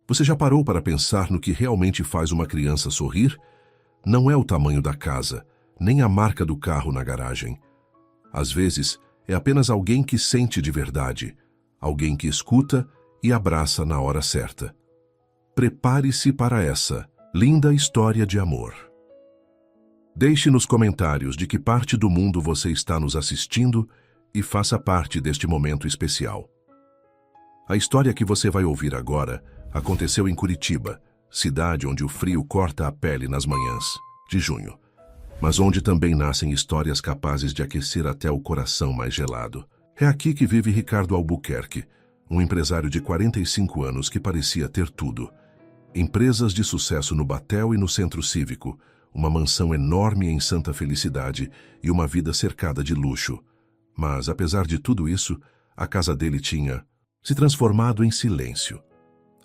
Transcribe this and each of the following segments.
Você já parou para pensar no que realmente faz uma criança sorrir? Não é o tamanho da casa, nem a marca do carro na garagem. Às vezes, é apenas alguém que sente de verdade, alguém que escuta e abraça na hora certa. Prepare-se para essa linda história de amor. Deixe nos comentários de que parte do mundo você está nos assistindo e faça parte deste momento especial. A história que você vai ouvir agora aconteceu em Curitiba, cidade onde o frio corta a pele nas manhãs de junho, mas onde também nascem histórias capazes de aquecer até o coração mais gelado. É aqui que vive Ricardo Albuquerque, um empresário de 45 anos que parecia ter tudo. Empresas de sucesso no Batel e no Centro Cívico, uma mansão enorme em Santa Felicidade e uma vida cercada de luxo. Mas, apesar de tudo isso, a casa dele tinha se transformado em silêncio.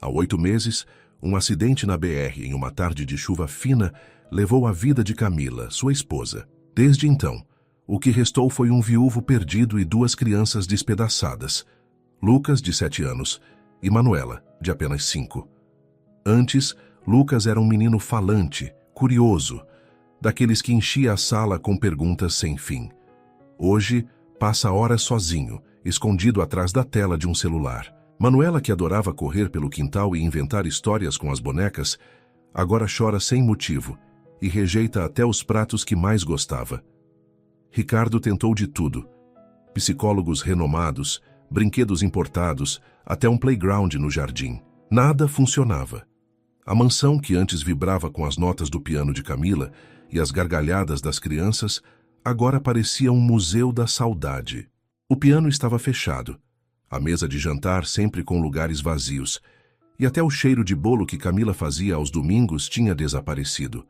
Há 8 meses, um acidente na BR em uma tarde de chuva fina levou a vida de Camila, sua esposa. Desde então, o que restou foi um viúvo perdido e 2 crianças despedaçadas, Lucas, de 7 anos, e Manuela, de apenas 5. Antes, Lucas era um menino falante, curioso, daqueles que enchia a sala com perguntas sem fim. Hoje, passa horas sozinho, escondido atrás da tela de um celular. Manuela, que adorava correr pelo quintal e inventar histórias com as bonecas, agora chora sem motivo e rejeita até os pratos que mais gostava. Ricardo tentou de tudo: psicólogos renomados, brinquedos importados, até um playground no jardim. Nada funcionava. A mansão, que antes vibrava com as notas do piano de Camila e as gargalhadas das crianças, agora parecia um museu da saudade. O piano estava fechado, a mesa de jantar sempre com lugares vazios, e até o cheiro de bolo que Camila fazia aos domingos tinha desaparecido.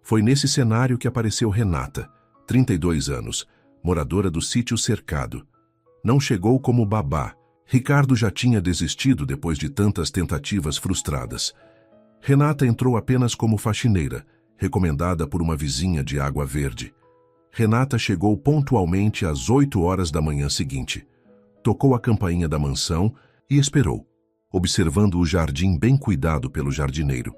Foi nesse cenário que apareceu Renata, 32 anos, moradora do sítio cercado. Não chegou como babá. Ricardo já tinha desistido depois de tantas tentativas frustradas. Renata entrou apenas como faxineira, recomendada por uma vizinha de Água Verde. Renata chegou pontualmente às 8 horas da manhã seguinte. Tocou a campainha da mansão e esperou, observando o jardim bem cuidado pelo jardineiro,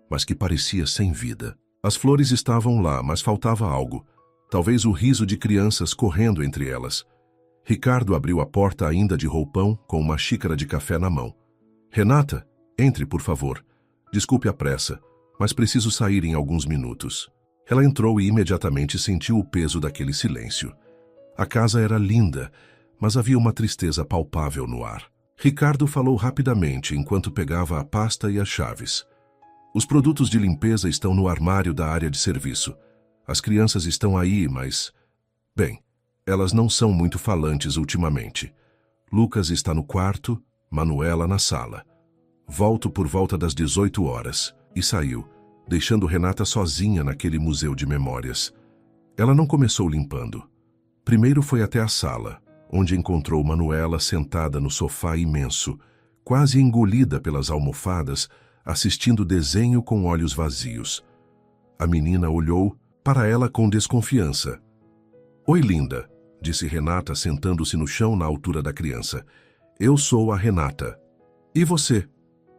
mas que parecia sem vida. As flores estavam lá, mas faltava algo, talvez o riso de crianças correndo entre elas. Ricardo abriu a porta ainda de roupão, com uma xícara de café na mão. "Renata, entre, por favor. Desculpe a pressa, mas preciso sair em alguns minutos." Ela entrou e imediatamente sentiu o peso daquele silêncio. A casa era linda, mas havia uma tristeza palpável no ar. Ricardo falou rapidamente enquanto pegava a pasta e as chaves. "Os produtos de limpeza estão no armário da área de serviço. As crianças estão aí, mas... Bem, elas não são muito falantes ultimamente. Lucas está no quarto, Manuela na sala. Volto por volta das 18 horas." E saiu, deixando Renata sozinha naquele museu de memórias. Ela não começou limpando. Primeiro foi até a sala, onde encontrou Manuela sentada no sofá imenso, quase engolida pelas almofadas, assistindo desenho com olhos vazios. A menina olhou para ela com desconfiança. "Oi, linda", disse Renata, sentando-se no chão na altura da criança. "Eu sou a Renata." "E você?"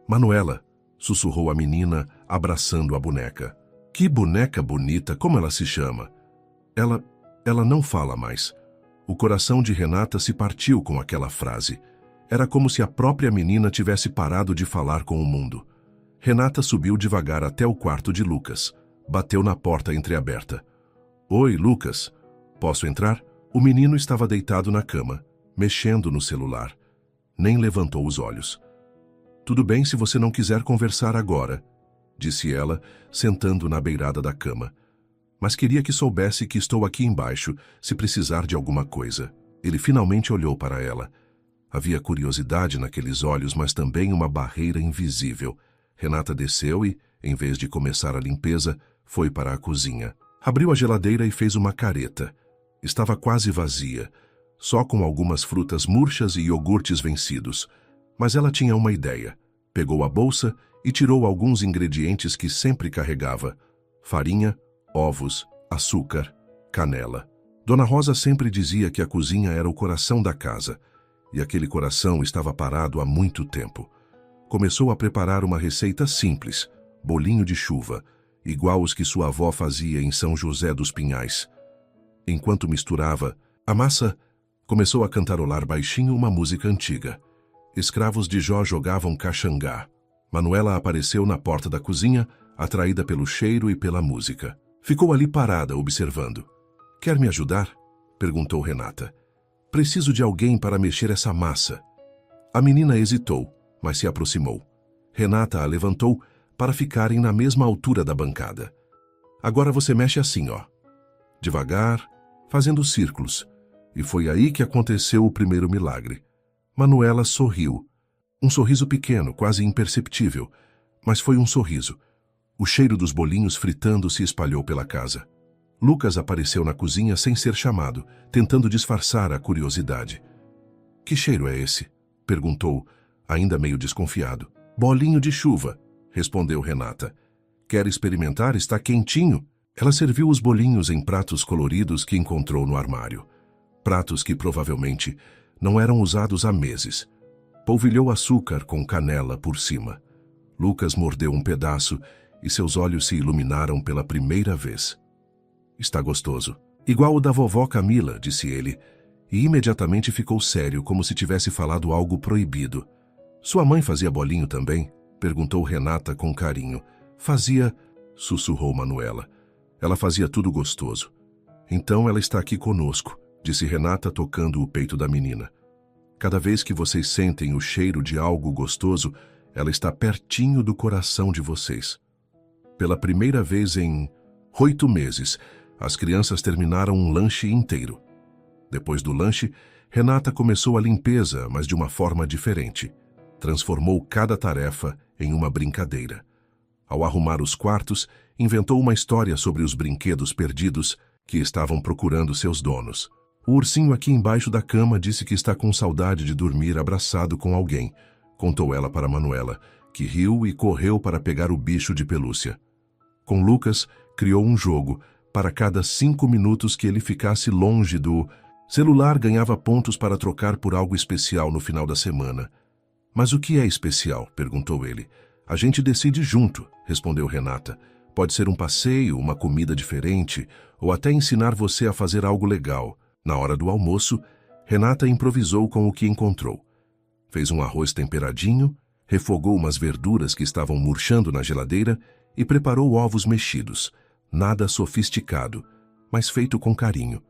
"Manuela", sussurrou a menina, abraçando a boneca. "Que boneca bonita, como ela se chama?" Ela não fala mais. O coração de Renata se partiu com aquela frase. Era como se a própria menina tivesse parado de falar com o mundo. Renata subiu devagar até o quarto de Lucas. Bateu na porta entreaberta. "Oi, Lucas. Posso entrar?" O menino estava deitado na cama, mexendo no celular. Nem levantou os olhos. "Tudo bem se você não quiser conversar agora", disse ela, sentando na beirada da cama. "Mas queria que soubesse que estou aqui embaixo, se precisar de alguma coisa." Ele finalmente olhou para ela. Havia curiosidade naqueles olhos, mas também uma barreira invisível. Renata desceu e, em vez de começar a limpeza, foi para a cozinha. Abriu a geladeira e fez uma careta. Estava quase vazia, só com algumas frutas murchas e iogurtes vencidos. Mas ela tinha uma ideia. Pegou a bolsa e tirou alguns ingredientes que sempre carregava: farinha, ovos, açúcar, canela. Dona Rosa sempre dizia que a cozinha era o coração da casa, e aquele coração estava parado há muito tempo. começou a preparar uma receita simples, bolinho de chuva, igual os que sua avó fazia em São José dos Pinhais. Enquanto misturava, a massa começou a cantarolar baixinho uma música antiga. Escravos de Jó jogavam caxangá. Manuela apareceu na porta da cozinha, atraída pelo cheiro e pela música. Ficou ali parada, observando. "Quer me ajudar?" perguntou Renata. "Preciso de alguém para mexer essa massa." A menina hesitou, mas se aproximou. Renata a levantou para ficarem na mesma altura da bancada. "Agora você mexe assim, ó." Devagar, fazendo círculos. E foi aí que aconteceu o primeiro milagre. Manuela sorriu. Um sorriso pequeno, quase imperceptível, mas foi um sorriso. O cheiro dos bolinhos fritando se espalhou pela casa. Lucas apareceu na cozinha sem ser chamado, tentando disfarçar a curiosidade. "Que cheiro é esse?" perguntou, ainda meio desconfiado. "Bolinho de chuva", respondeu Renata. "Quer experimentar? Está quentinho." Ela serviu os bolinhos em pratos coloridos que encontrou no armário. Pratos que provavelmente não eram usados há meses. Polvilhou açúcar com canela por cima. Lucas mordeu um pedaço e seus olhos se iluminaram pela primeira vez. "Está gostoso. Igual o da vovó Camila", disse ele, e imediatamente ficou sério, como se tivesse falado algo proibido. "Sua mãe fazia bolinho também?" perguntou Renata com carinho. "Fazia", sussurrou Manuela. "Ela fazia tudo gostoso." "Então ela está aqui conosco", disse Renata, tocando o peito da menina. "Cada vez que vocês sentem o cheiro de algo gostoso, ela está pertinho do coração de vocês." Pela primeira vez em 8 meses, as crianças terminaram um lanche inteiro. Depois do lanche, Renata começou a limpeza, mas de uma forma diferente. Transformou cada tarefa em uma brincadeira. Ao arrumar os quartos, inventou uma história sobre os brinquedos perdidos que estavam procurando seus donos. "O ursinho aqui embaixo da cama disse que está com saudade de dormir abraçado com alguém", contou ela para Manuela, que riu e correu para pegar o bicho de pelúcia. Com Lucas, criou um jogo. Para cada 5 minutos que ele ficasse longe do celular, ganhava pontos para trocar por algo especial no final da semana. "Mas o que é especial?" perguntou ele. "A gente decide junto", respondeu Renata. "Pode ser um passeio, uma comida diferente, ou até ensinar você a fazer algo legal." Na hora do almoço, Renata improvisou com o que encontrou. Fez um arroz temperadinho, refogou umas verduras que estavam murchando na geladeira e preparou ovos mexidos. Nada sofisticado, mas feito com carinho.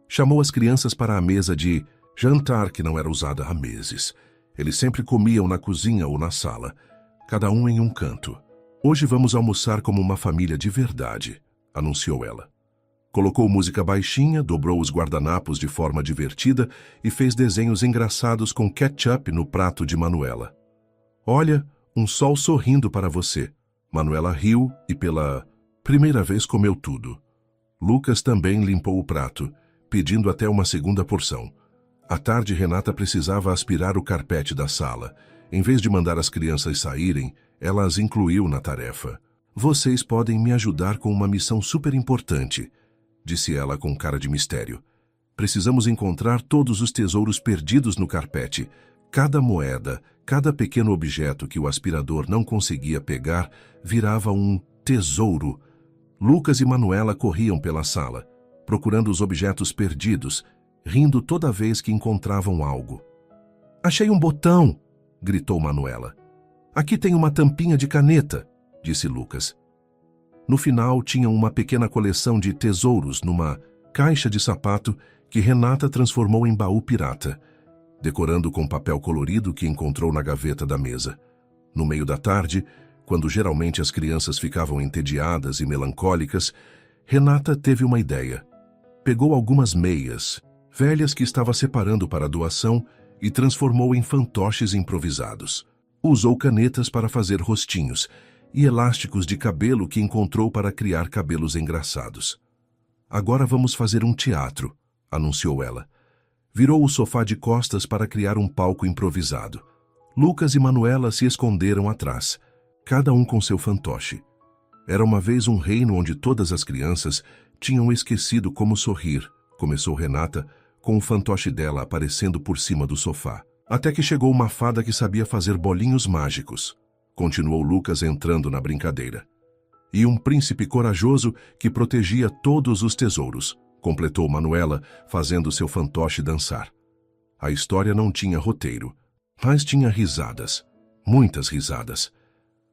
Chamou as crianças para a mesa de jantar que não era usada há meses. Eles sempre comiam na cozinha ou na sala, cada um em um canto. "Hoje vamos almoçar como uma família de verdade", anunciou ela. Colocou música baixinha, dobrou os guardanapos de forma divertida e fez desenhos engraçados com ketchup no prato de Manuela. "Olha, um sol sorrindo para você." Manuela riu e pela primeira vez comeu tudo. Lucas também limpou o prato, pedindo até uma segunda porção. À tarde, Renata precisava aspirar o carpete da sala. Em vez de mandar as crianças saírem, ela as incluiu na tarefa. "Vocês podem me ajudar com uma missão super importante", disse ela com cara de mistério. "Precisamos encontrar todos os tesouros perdidos no carpete. Cada moeda, cada pequeno objeto que o aspirador não conseguia pegar, virava um tesouro." Lucas e Manuela corriam pela sala, procurando os objetos perdidos, rindo toda vez que encontravam algo. "Achei um botão!" gritou Manuela. "Aqui tem uma tampinha de caneta", disse Lucas. No final, tinham uma pequena coleção de tesouros numa caixa de sapato que Renata transformou em baú pirata, decorando com papel colorido que encontrou na gaveta da mesa. No meio da tarde, quando geralmente as crianças ficavam entediadas e melancólicas, Renata teve uma ideia. Pegou algumas meias, velhas que estava separando para doação, e transformou em fantoches improvisados. Usou canetas para fazer rostinhos e elásticos de cabelo que encontrou para criar cabelos engraçados. "Agora vamos fazer um teatro", anunciou ela. Virou o sofá de costas para criar um palco improvisado. Lucas e Manuela se esconderam atrás, cada um com seu fantoche. Era uma vez um reino onde todas as crianças tinham esquecido como sorrir, começou Renata, com o fantoche dela aparecendo por cima do sofá. Até que chegou uma fada que sabia fazer bolinhos mágicos. Continuou Lucas entrando na brincadeira. E um príncipe corajoso que protegia todos os tesouros, completou Manuela, fazendo seu fantoche dançar. A história não tinha roteiro, mas tinha risadas, muitas risadas.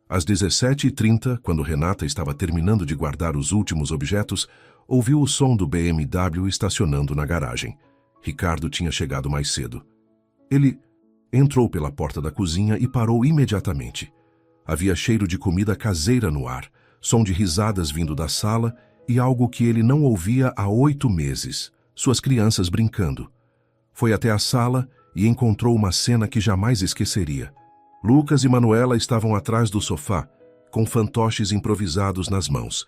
Às 17h30, quando Renata estava terminando de guardar os últimos objetos, ouviu o som do BMW estacionando na garagem. Ricardo tinha chegado mais cedo. Ele entrou pela porta da cozinha e parou imediatamente. Havia cheiro de comida caseira no ar, som de risadas vindo da sala e algo que ele não ouvia há 8 meses, suas crianças brincando. Foi até a sala e encontrou uma cena que jamais esqueceria. Lucas e Manuela estavam atrás do sofá, com fantoches improvisados nas mãos,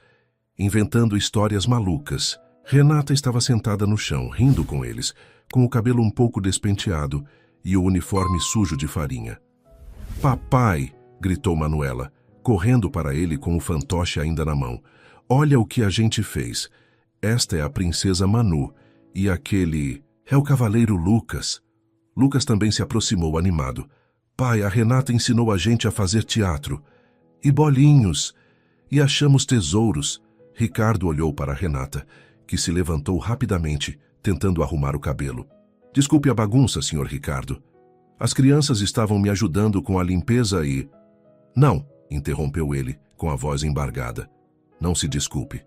inventando histórias malucas. Renata estava sentada no chão, rindo com eles, com o cabelo um pouco despenteado e o uniforme sujo de farinha. "Papai!" gritou Manuela, correndo para ele com o fantoche ainda na mão. "Olha o que a gente fez. Esta é a princesa Manu e aquele é o cavaleiro Lucas." Lucas também se aproximou animado. "Pai, a Renata ensinou a gente a fazer teatro. E bolinhos. E achamos tesouros." Ricardo olhou para a Renata, que se levantou rapidamente, tentando arrumar o cabelo. "Desculpe a bagunça, Sr. Ricardo. As crianças estavam me ajudando com a limpeza e..." "Não", interrompeu ele, com a voz embargada. "Não se desculpe."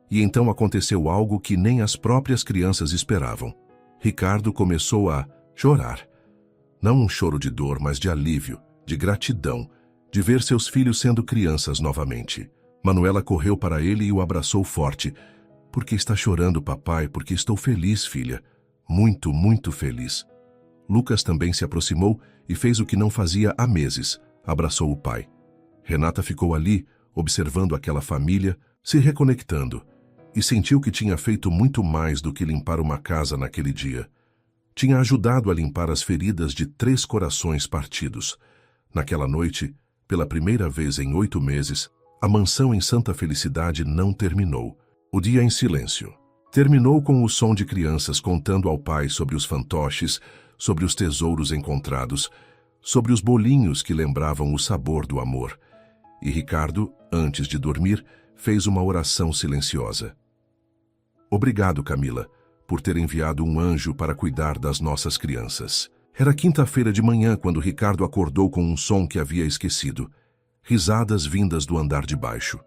E então aconteceu algo que nem as próprias crianças esperavam. Ricardo começou a chorar. Não um choro de dor, mas de alívio, de gratidão, de ver seus filhos sendo crianças novamente. Manuela correu para ele e o abraçou forte. "Por que está chorando, papai? Porque estou feliz, filha. Muito, muito feliz." Lucas também se aproximou e fez o que não fazia há meses. Abraçou o pai. Renata ficou ali, observando aquela família, se reconectando, e sentiu que tinha feito muito mais do que limpar uma casa naquele dia. Tinha ajudado a limpar as feridas de 3 corações partidos. Naquela noite, pela primeira vez em 8 meses, a mansão em Santa Felicidade não terminou. O dia em silêncio. Terminou com o som de crianças contando ao pai sobre os fantoches, sobre os tesouros encontrados, sobre os bolinhos que lembravam o sabor do amor. E Ricardo, antes de dormir, fez uma oração silenciosa. "Obrigado, Camila, por ter enviado um anjo para cuidar das nossas crianças." Era quinta-feira de manhã quando Ricardo acordou com um som que havia esquecido. Risadas vindas do andar de baixo.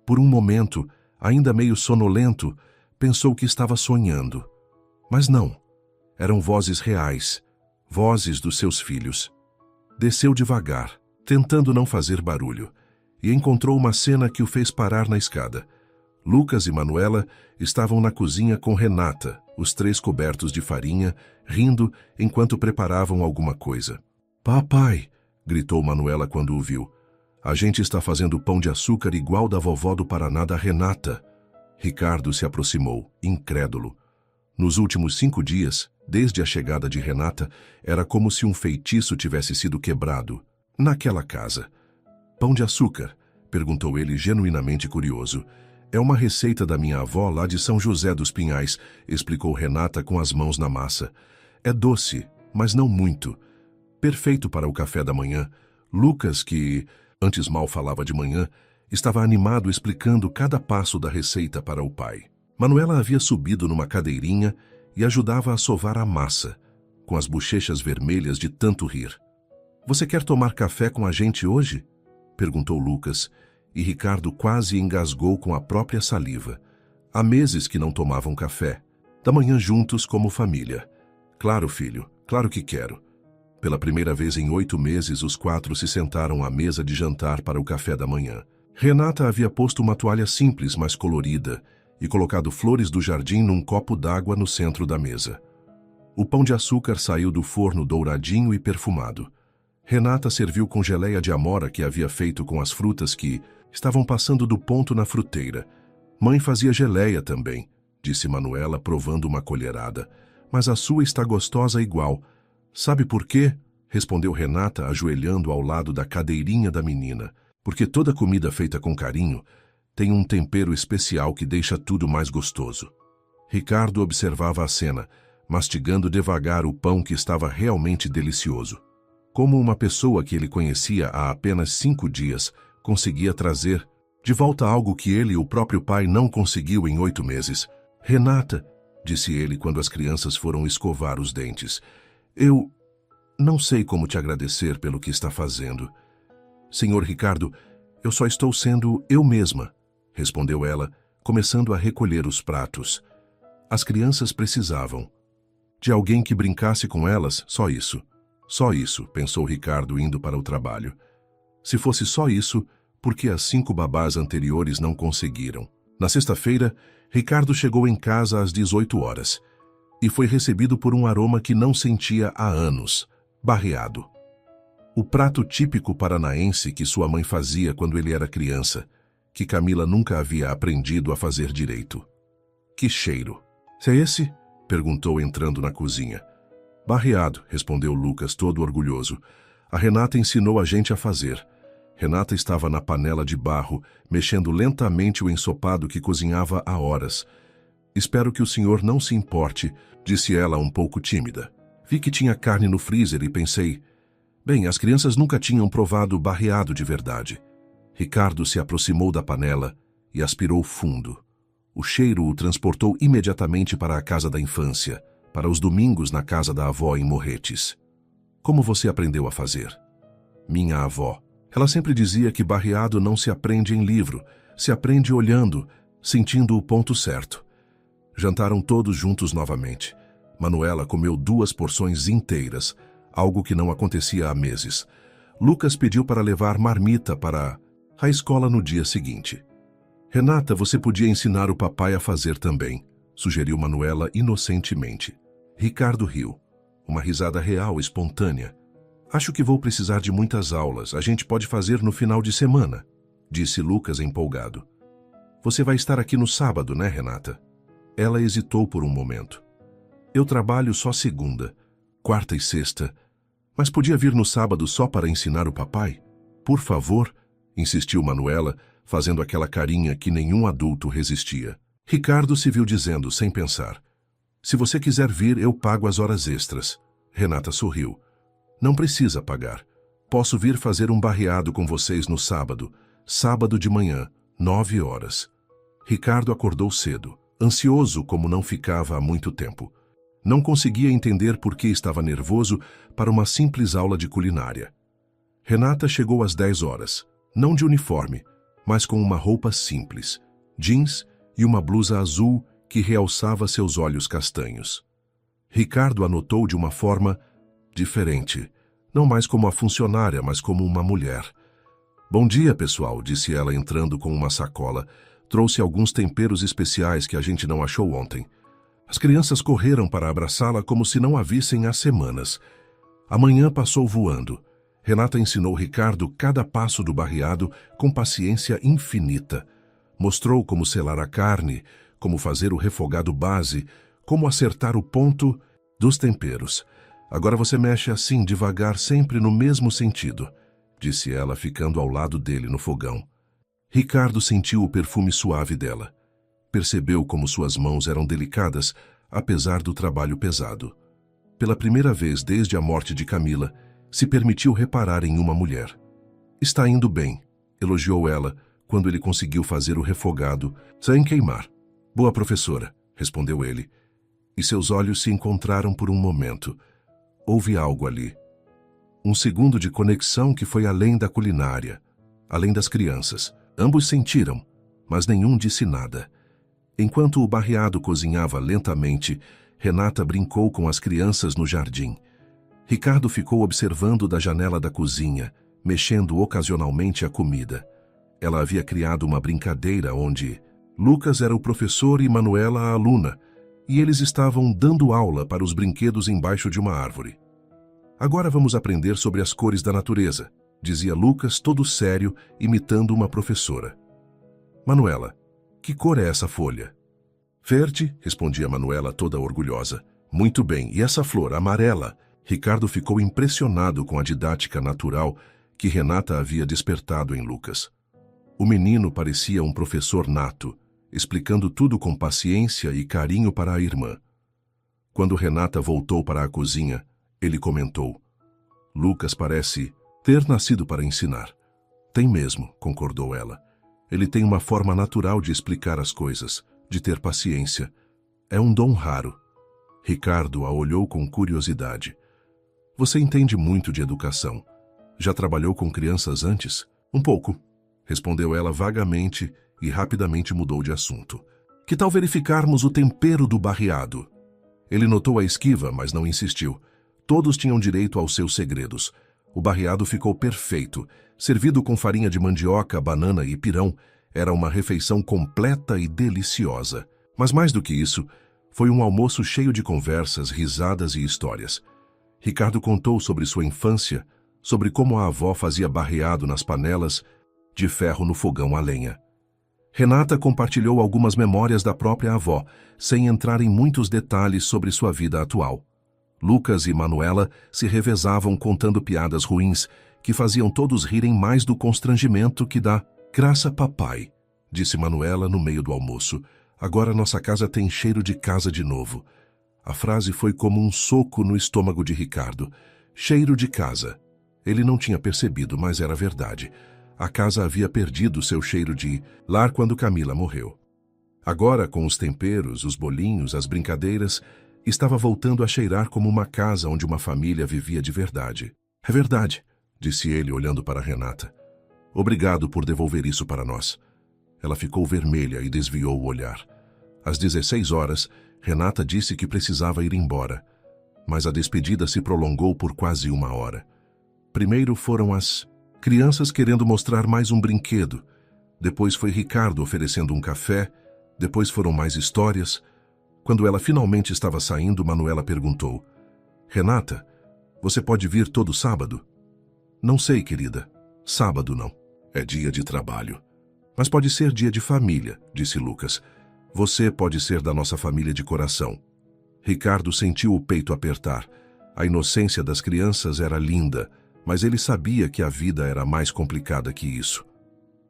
Por um momento, ainda meio sonolento, pensou que estava sonhando. Mas não. Eram vozes reais, vozes dos seus filhos. Desceu devagar, tentando não fazer barulho, e encontrou uma cena que o fez parar na escada. Lucas e Manuela estavam na cozinha com Renata, os 3 cobertos de farinha, rindo enquanto preparavam alguma coisa. "Papai!" gritou Manuela quando o viu. "A gente está fazendo pão de açúcar igual da vovó do Paraná da Renata." Ricardo se aproximou, incrédulo. Nos últimos 5 dias, desde a chegada de Renata, era como se um feitiço tivesse sido quebrado, naquela casa. "Pão de açúcar?" perguntou ele, genuinamente curioso. "É uma receita da minha avó lá de São José dos Pinhais", explicou Renata com as mãos na massa. "É doce, mas não muito. Perfeito para o café da manhã." Lucas, que antes mal falava de manhã, estava animado explicando cada passo da receita para o pai. Manuela havia subido numa cadeirinha e ajudava a sovar a massa, com as bochechas vermelhas de tanto rir. "Você quer tomar café com a gente hoje?" perguntou Lucas, e Ricardo quase engasgou com a própria saliva. Há meses que não tomavam café, da manhã juntos como família. "Claro, filho, claro que quero." Pela primeira vez em 8 meses, os 4 se sentaram à mesa de jantar para o café da manhã. Renata havia posto uma toalha simples, mas colorida, e colocado flores do jardim num copo d'água no centro da mesa. O pão de açúcar saiu do forno douradinho e perfumado. Renata serviu com geleia de amora que havia feito com as frutas que estavam passando do ponto na fruteira. "Mãe fazia geleia também", disse Manuela, provando uma colherada. "Mas a sua está gostosa igual." "Sabe por quê?" respondeu Renata, ajoelhando ao lado da cadeirinha da menina. "Porque toda comida feita com carinho tem um tempero especial que deixa tudo mais gostoso." Ricardo observava a cena, mastigando devagar o pão que estava realmente delicioso. Como uma pessoa que ele conhecia há apenas 5 dias conseguia trazer de volta algo que ele e o próprio pai não conseguiu em 8 meses. Renata, disse ele quando as crianças foram escovar os dentes, eu não sei como te agradecer pelo que está fazendo. Senhor Ricardo, eu só estou sendo eu mesma, respondeu ela, começando a recolher os pratos. As crianças precisavam de alguém que brincasse com elas, só isso. Só isso, pensou Ricardo indo para o trabalho. Se fosse só isso, por que as 5 babás anteriores não conseguiram? Na sexta-feira, Ricardo chegou em casa às 18 horas e foi recebido por um aroma que não sentia há anos, barreado. O prato típico paranaense que sua mãe fazia quando ele era criança, que Camila nunca havia aprendido a fazer direito. Que cheiro! É esse? Perguntou entrando na cozinha. Barreado, respondeu Lucas todo orgulhoso. A Renata ensinou a gente a fazer. Renata estava na panela de barro, mexendo lentamente o ensopado que cozinhava há horas. Espero que o senhor não se importe, disse ela um pouco tímida. Vi que tinha carne no freezer e pensei, bem, as crianças nunca tinham provado barreado de verdade. Ricardo se aproximou da panela e aspirou fundo. O cheiro o transportou imediatamente para a casa da infância, para os domingos na casa da avó em Morretes. Como você aprendeu a fazer? Minha avó. Ela sempre dizia que barreado não se aprende em livro, se aprende olhando, sentindo o ponto certo. Jantaram todos juntos novamente. Manuela comeu 2 porções inteiras, algo que não acontecia há meses. Lucas pediu para levar marmita para a escola no dia seguinte. Renata, você podia ensinar o papai a fazer também, sugeriu Manuela inocentemente. Ricardo riu. Uma risada real, espontânea. Acho que vou precisar de muitas aulas. A gente pode fazer no final de semana, disse Lucas empolgado. Você vai estar aqui no sábado, né, Renata? Ela hesitou por um momento. Eu trabalho só segunda, quarta e sexta. Mas podia vir no sábado só para ensinar o papai? Por favor, insistiu Manuela, fazendo aquela carinha que nenhum adulto resistia. Ricardo se viu dizendo, sem pensar. Se você quiser vir, eu pago as horas extras. Renata sorriu. Não precisa pagar. Posso vir fazer um barreado com vocês no sábado. Sábado de manhã, 9 horas. Ricardo acordou cedo, ansioso como não ficava há muito tempo. Não conseguia entender por que estava nervoso para uma simples aula de culinária. Renata chegou às 10 horas, não de uniforme, mas com uma roupa simples, jeans e uma blusa azul que realçava seus olhos castanhos. Ricardo a notou de uma forma diferente, não mais como a funcionária, mas como uma mulher. Bom dia, pessoal, disse ela entrando com uma sacola. Trouxe alguns temperos especiais que a gente não achou ontem. As crianças correram para abraçá-la como se não a vissem há semanas. A manhã passou voando. Renata ensinou Ricardo cada passo do barreado com paciência infinita. Mostrou como selar a carne, como fazer o refogado base, como acertar o ponto dos temperos. Agora você mexe assim, devagar, sempre no mesmo sentido, disse ela, ficando ao lado dele no fogão. Ricardo sentiu o perfume suave dela. Percebeu como suas mãos eram delicadas, apesar do trabalho pesado. Pela primeira vez desde a morte de Camila, se permitiu reparar em uma mulher. Está indo bem, elogiou ela, quando ele conseguiu fazer o refogado, sem queimar. Boa professora, respondeu ele. E seus olhos se encontraram por um momento. Houve algo ali. Um segundo de conexão que foi além da culinária, além das crianças. Ambos sentiram, mas nenhum disse nada. Enquanto o barreado cozinhava lentamente, Renata brincou com as crianças no jardim. Ricardo ficou observando da janela da cozinha, mexendo ocasionalmente a comida. Ela havia criado uma brincadeira onde Lucas era o professor e Manuela a aluna, e eles estavam dando aula para os brinquedos embaixo de uma árvore. Agora vamos aprender sobre as cores da natureza, dizia Lucas todo sério, imitando uma professora. Manuela, que cor é essa folha? Verde, respondia Manuela toda orgulhosa. Muito bem, e essa flor, amarela? Ricardo ficou impressionado com a didática natural que Renata havia despertado em Lucas. O menino parecia um professor nato, explicando tudo com paciência e carinho para a irmã. Quando Renata voltou para a cozinha, ele comentou: Lucas parece ter nascido para ensinar. Tem mesmo, concordou ela. Ele tem uma forma natural de explicar as coisas, de ter paciência. É um dom raro. Ricardo a olhou com curiosidade. Você entende muito de educação. Já trabalhou com crianças antes? Um pouco, respondeu ela vagamente e rapidamente mudou de assunto. Que tal verificarmos o tempero do barreado? Ele notou a esquiva, mas não insistiu. Todos tinham direito aos seus segredos. O barreado ficou perfeito. Servido com farinha de mandioca, banana e pirão, era uma refeição completa e deliciosa. Mas mais do que isso, foi um almoço cheio de conversas, risadas e histórias. Ricardo contou sobre sua infância, sobre como a avó fazia barreado nas panelas de ferro no fogão a lenha. Renata compartilhou algumas memórias da própria avó, sem entrar em muitos detalhes sobre sua vida atual. Lucas e Manuela se revezavam contando piadas ruins, que faziam todos rirem mais do constrangimento que da graça papai, disse Manuela no meio do almoço. Agora nossa casa tem cheiro de casa de novo. A frase foi como um soco no estômago de Ricardo. Cheiro de casa. Ele não tinha percebido, mas era verdade. A casa havia perdido seu cheiro de lar quando Camila morreu. Agora, com os temperos, os bolinhos, as brincadeiras, estava voltando a cheirar como uma casa onde uma família vivia de verdade. É verdade, disse ele olhando para Renata. Obrigado por devolver isso para nós. Ela ficou vermelha e desviou o olhar. Às 16 horas, Renata disse que precisava ir embora, mas a despedida se prolongou por quase 1 hora. Primeiro foram as crianças querendo mostrar mais um brinquedo, depois foi Ricardo oferecendo um café, depois foram mais histórias. Quando ela finalmente estava saindo, Manuela perguntou: Renata, você pode vir todo sábado? Não sei, querida. Sábado não. É dia de trabalho. Mas pode ser dia de família, disse Lucas. Você pode ser da nossa família de coração. Ricardo sentiu o peito apertar. A inocência das crianças era linda, mas ele sabia que a vida era mais complicada que isso.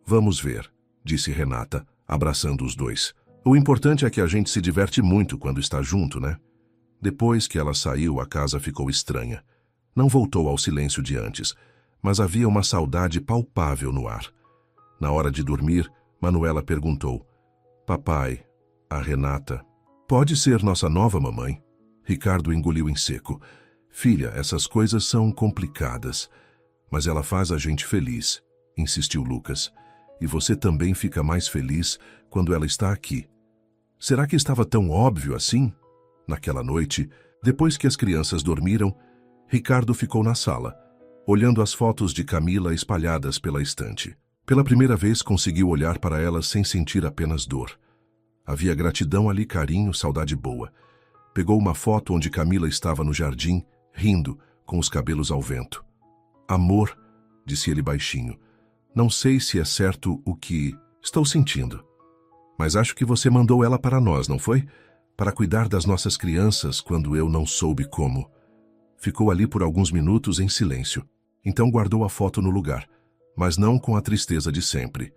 Vamos ver, disse Renata, abraçando os dois. O importante é que a gente se diverte muito quando está junto, né? Depois que ela saiu, a casa ficou estranha. Não voltou ao silêncio de antes, mas havia uma saudade palpável no ar. Na hora de dormir, Manuela perguntou: Papai, a Renata, pode ser nossa nova mamãe? Ricardo engoliu em seco. Filha, essas coisas são complicadas, mas ela faz a gente feliz, insistiu Lucas. E você também fica mais feliz quando ela está aqui. Será que estava tão óbvio assim? Naquela noite, depois que as crianças dormiram, Ricardo ficou na sala, olhando as fotos de Camila espalhadas pela estante. Pela primeira vez conseguiu olhar para elas sem sentir apenas dor. Havia gratidão ali, carinho, saudade boa. Pegou uma foto onde Camila estava no jardim, rindo, com os cabelos ao vento. Amor, disse ele baixinho, não sei se é certo o que estou sentindo. Mas acho que você mandou ela para nós, não foi? Para cuidar das nossas crianças quando eu não soube como. Ficou ali por alguns minutos em silêncio. Então guardou a foto no lugar, mas não com a tristeza de sempre.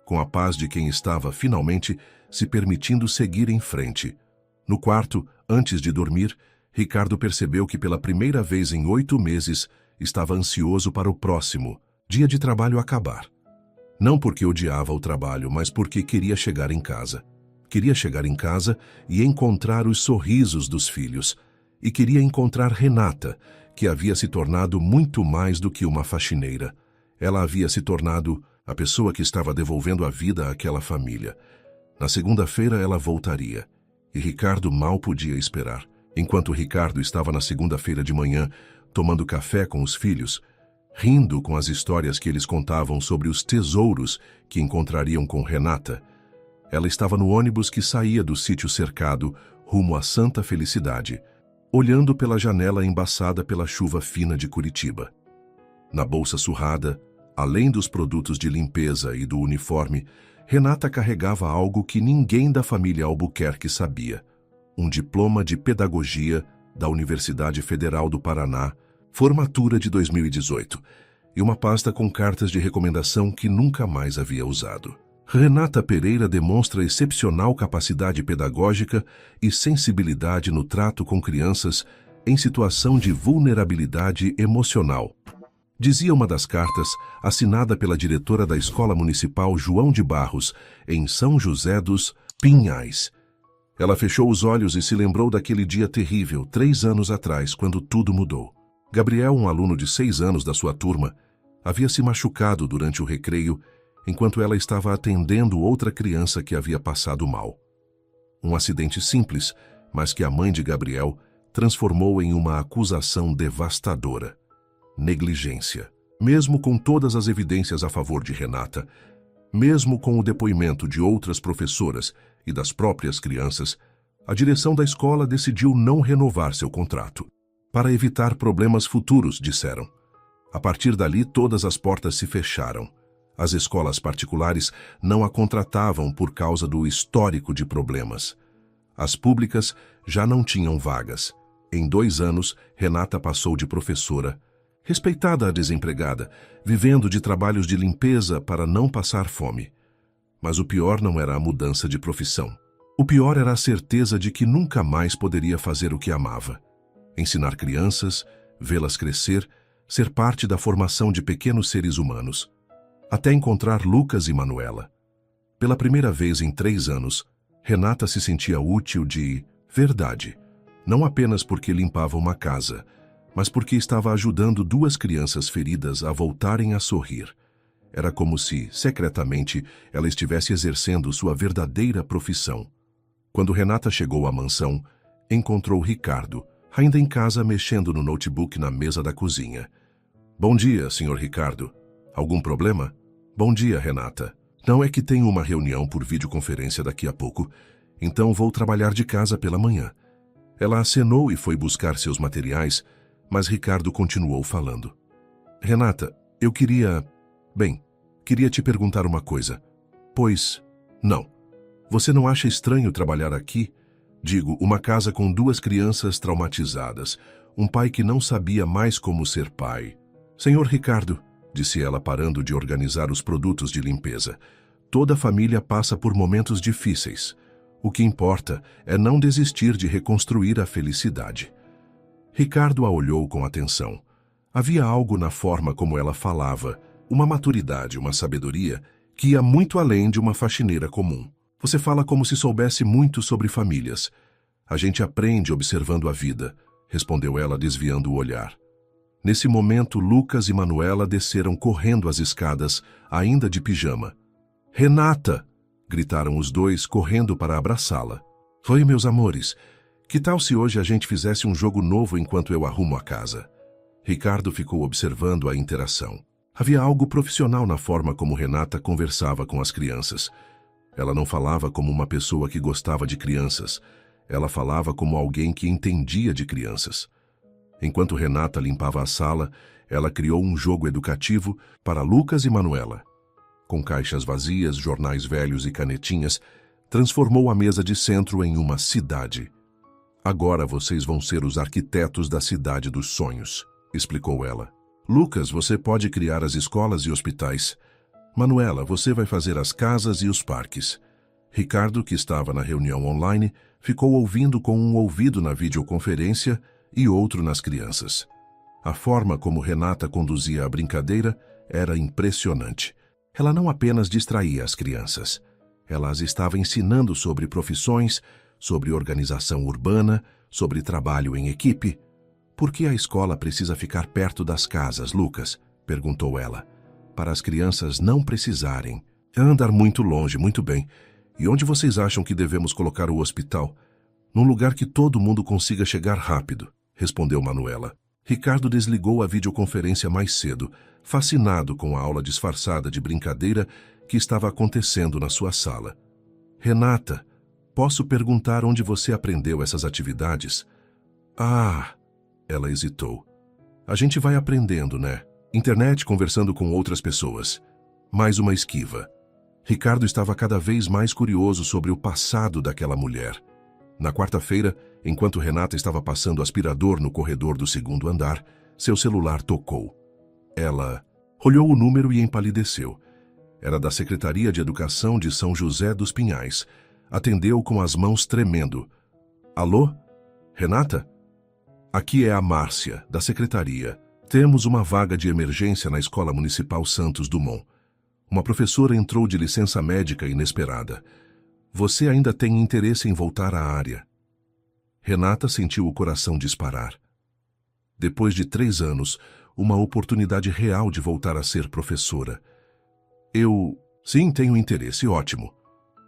Com a paz de quem estava, finalmente, se permitindo seguir em frente. No quarto, antes de dormir, Ricardo percebeu que pela primeira vez em 8 meses estava ansioso para o próximo dia de trabalho acabar. Não porque odiava o trabalho, mas porque queria chegar em casa. Queria chegar em casa e encontrar os sorrisos dos filhos. E queria encontrar Renata, que havia se tornado muito mais do que uma faxineira. Ela havia se tornado a pessoa que estava devolvendo a vida àquela família. Na segunda-feira ela voltaria. E Ricardo mal podia esperar. Enquanto Ricardo estava na segunda-feira de manhã, tomando café com os filhos, rindo com as histórias que eles contavam sobre os tesouros que encontrariam com Renata, ela estava no ônibus que saía do sítio cercado rumo à Santa Felicidade, olhando pela janela embaçada pela chuva fina de Curitiba. Na bolsa surrada, além dos produtos de limpeza e do uniforme, Renata carregava algo que ninguém da família Albuquerque sabia: um diploma de pedagogia da Universidade Federal do Paraná, formatura de 2018, e uma pasta com cartas de recomendação que nunca mais havia usado. Renata Pereira demonstra excepcional capacidade pedagógica e sensibilidade no trato com crianças em situação de vulnerabilidade emocional. Dizia uma das cartas, assinada pela diretora da Escola Municipal João de Barros, em São José dos Pinhais. Ela fechou os olhos e se lembrou daquele dia terrível, 3 anos atrás, quando tudo mudou. Gabriel, um aluno de 6 anos da sua turma, havia se machucado durante o recreio, enquanto ela estava atendendo outra criança que havia passado mal. Um acidente simples, mas que a mãe de Gabriel transformou em uma acusação devastadora. Negligência. Mesmo com todas as evidências a favor de Renata, mesmo com o depoimento de outras professoras e das próprias crianças, a direção da escola decidiu não renovar seu contrato. Para evitar problemas futuros, disseram. A partir dali, todas as portas se fecharam. As escolas particulares não a contratavam por causa do histórico de problemas. As públicas já não tinham vagas. Em 2 anos, Renata passou de professora, respeitada a desempregada, vivendo de trabalhos de limpeza para não passar fome. Mas o pior não era a mudança de profissão. O pior era a certeza de que nunca mais poderia fazer o que amava. Ensinar crianças, vê-las crescer, ser parte da formação de pequenos seres humanos. Até encontrar Lucas e Manuela. Pela primeira vez em 3 anos, Renata se sentia útil de verdade. Não apenas porque limpava uma casa, mas porque estava ajudando 2 crianças feridas a voltarem a sorrir. Era como se, secretamente, ela estivesse exercendo sua verdadeira profissão. Quando Renata chegou à mansão, encontrou Ricardo, ainda em casa mexendo no notebook na mesa da cozinha. Bom dia, Sr. Ricardo. Algum problema? Bom dia, Renata. Não é que tenho uma reunião por videoconferência daqui a pouco, então vou trabalhar de casa pela manhã. Ela acenou e foi buscar seus materiais, mas Ricardo continuou falando. Renata, eu queria te perguntar uma coisa. Pois, não. Você não acha estranho trabalhar aqui? Digo, uma casa com 2 crianças traumatizadas, um pai que não sabia mais como ser pai. Senhor Ricardo, disse ela parando de organizar os produtos de limpeza, toda a família passa por momentos difíceis. O que importa é não desistir de reconstruir a felicidade. Ricardo a olhou com atenção. Havia algo na forma como ela falava, uma maturidade, uma sabedoria, que ia muito além de uma faxineira comum. Você fala como se soubesse muito sobre famílias. A gente aprende observando a vida, respondeu ela desviando o olhar. Nesse momento, Lucas e Manuela desceram correndo as escadas, ainda de pijama. Renata! Gritaram os 2, correndo para abraçá-la. Oi, meus amores. Que tal se hoje a gente fizesse um jogo novo enquanto eu arrumo a casa? Ricardo ficou observando a interação. Havia algo profissional na forma como Renata conversava com as crianças. Ela não falava como uma pessoa que gostava de crianças. Ela falava como alguém que entendia de crianças. Enquanto Renata limpava a sala, ela criou um jogo educativo para Lucas e Manuela. Com caixas vazias, jornais velhos e canetinhas, transformou a mesa de centro em uma cidade. Agora vocês vão ser os arquitetos da cidade dos sonhos, explicou ela. Lucas, você pode criar as escolas e hospitais. Manuela, você vai fazer as casas e os parques. Ricardo, que estava na reunião online, ficou ouvindo com um ouvido na videoconferência e outro nas crianças. A forma como Renata conduzia a brincadeira era impressionante. Ela não apenas distraía as crianças. Ela as estava ensinando sobre profissões, sobre organização urbana, sobre trabalho em equipe. Por que a escola precisa ficar perto das casas, Lucas? Perguntou ela. Para as crianças não precisarem. Andar muito longe, muito bem. E onde vocês acham que devemos colocar o hospital? Num lugar que todo mundo consiga chegar rápido, respondeu Manuela. Ricardo desligou a videoconferência mais cedo, fascinado com a aula disfarçada de brincadeira que estava acontecendo na sua sala. Renata, posso perguntar onde você aprendeu essas atividades? Ah, ela hesitou. A gente vai aprendendo, né? Internet, conversando com outras pessoas. Mais uma esquiva. Ricardo estava cada vez mais curioso sobre o passado daquela mulher. Na quarta-feira, enquanto Renata estava passando aspirador no corredor do 2º andar, seu celular tocou. Ela olhou o número e empalideceu. Era da Secretaria de Educação de São José dos Pinhais. Atendeu com as mãos tremendo. Alô? Renata? Aqui é a Márcia, da secretaria. Temos uma vaga de emergência na Escola Municipal Santos Dumont. Uma professora entrou de licença médica inesperada. Você ainda tem interesse em voltar à área? Renata sentiu o coração disparar. Depois de 3 anos, uma oportunidade real de voltar a ser professora. Sim, tenho interesse, ótimo.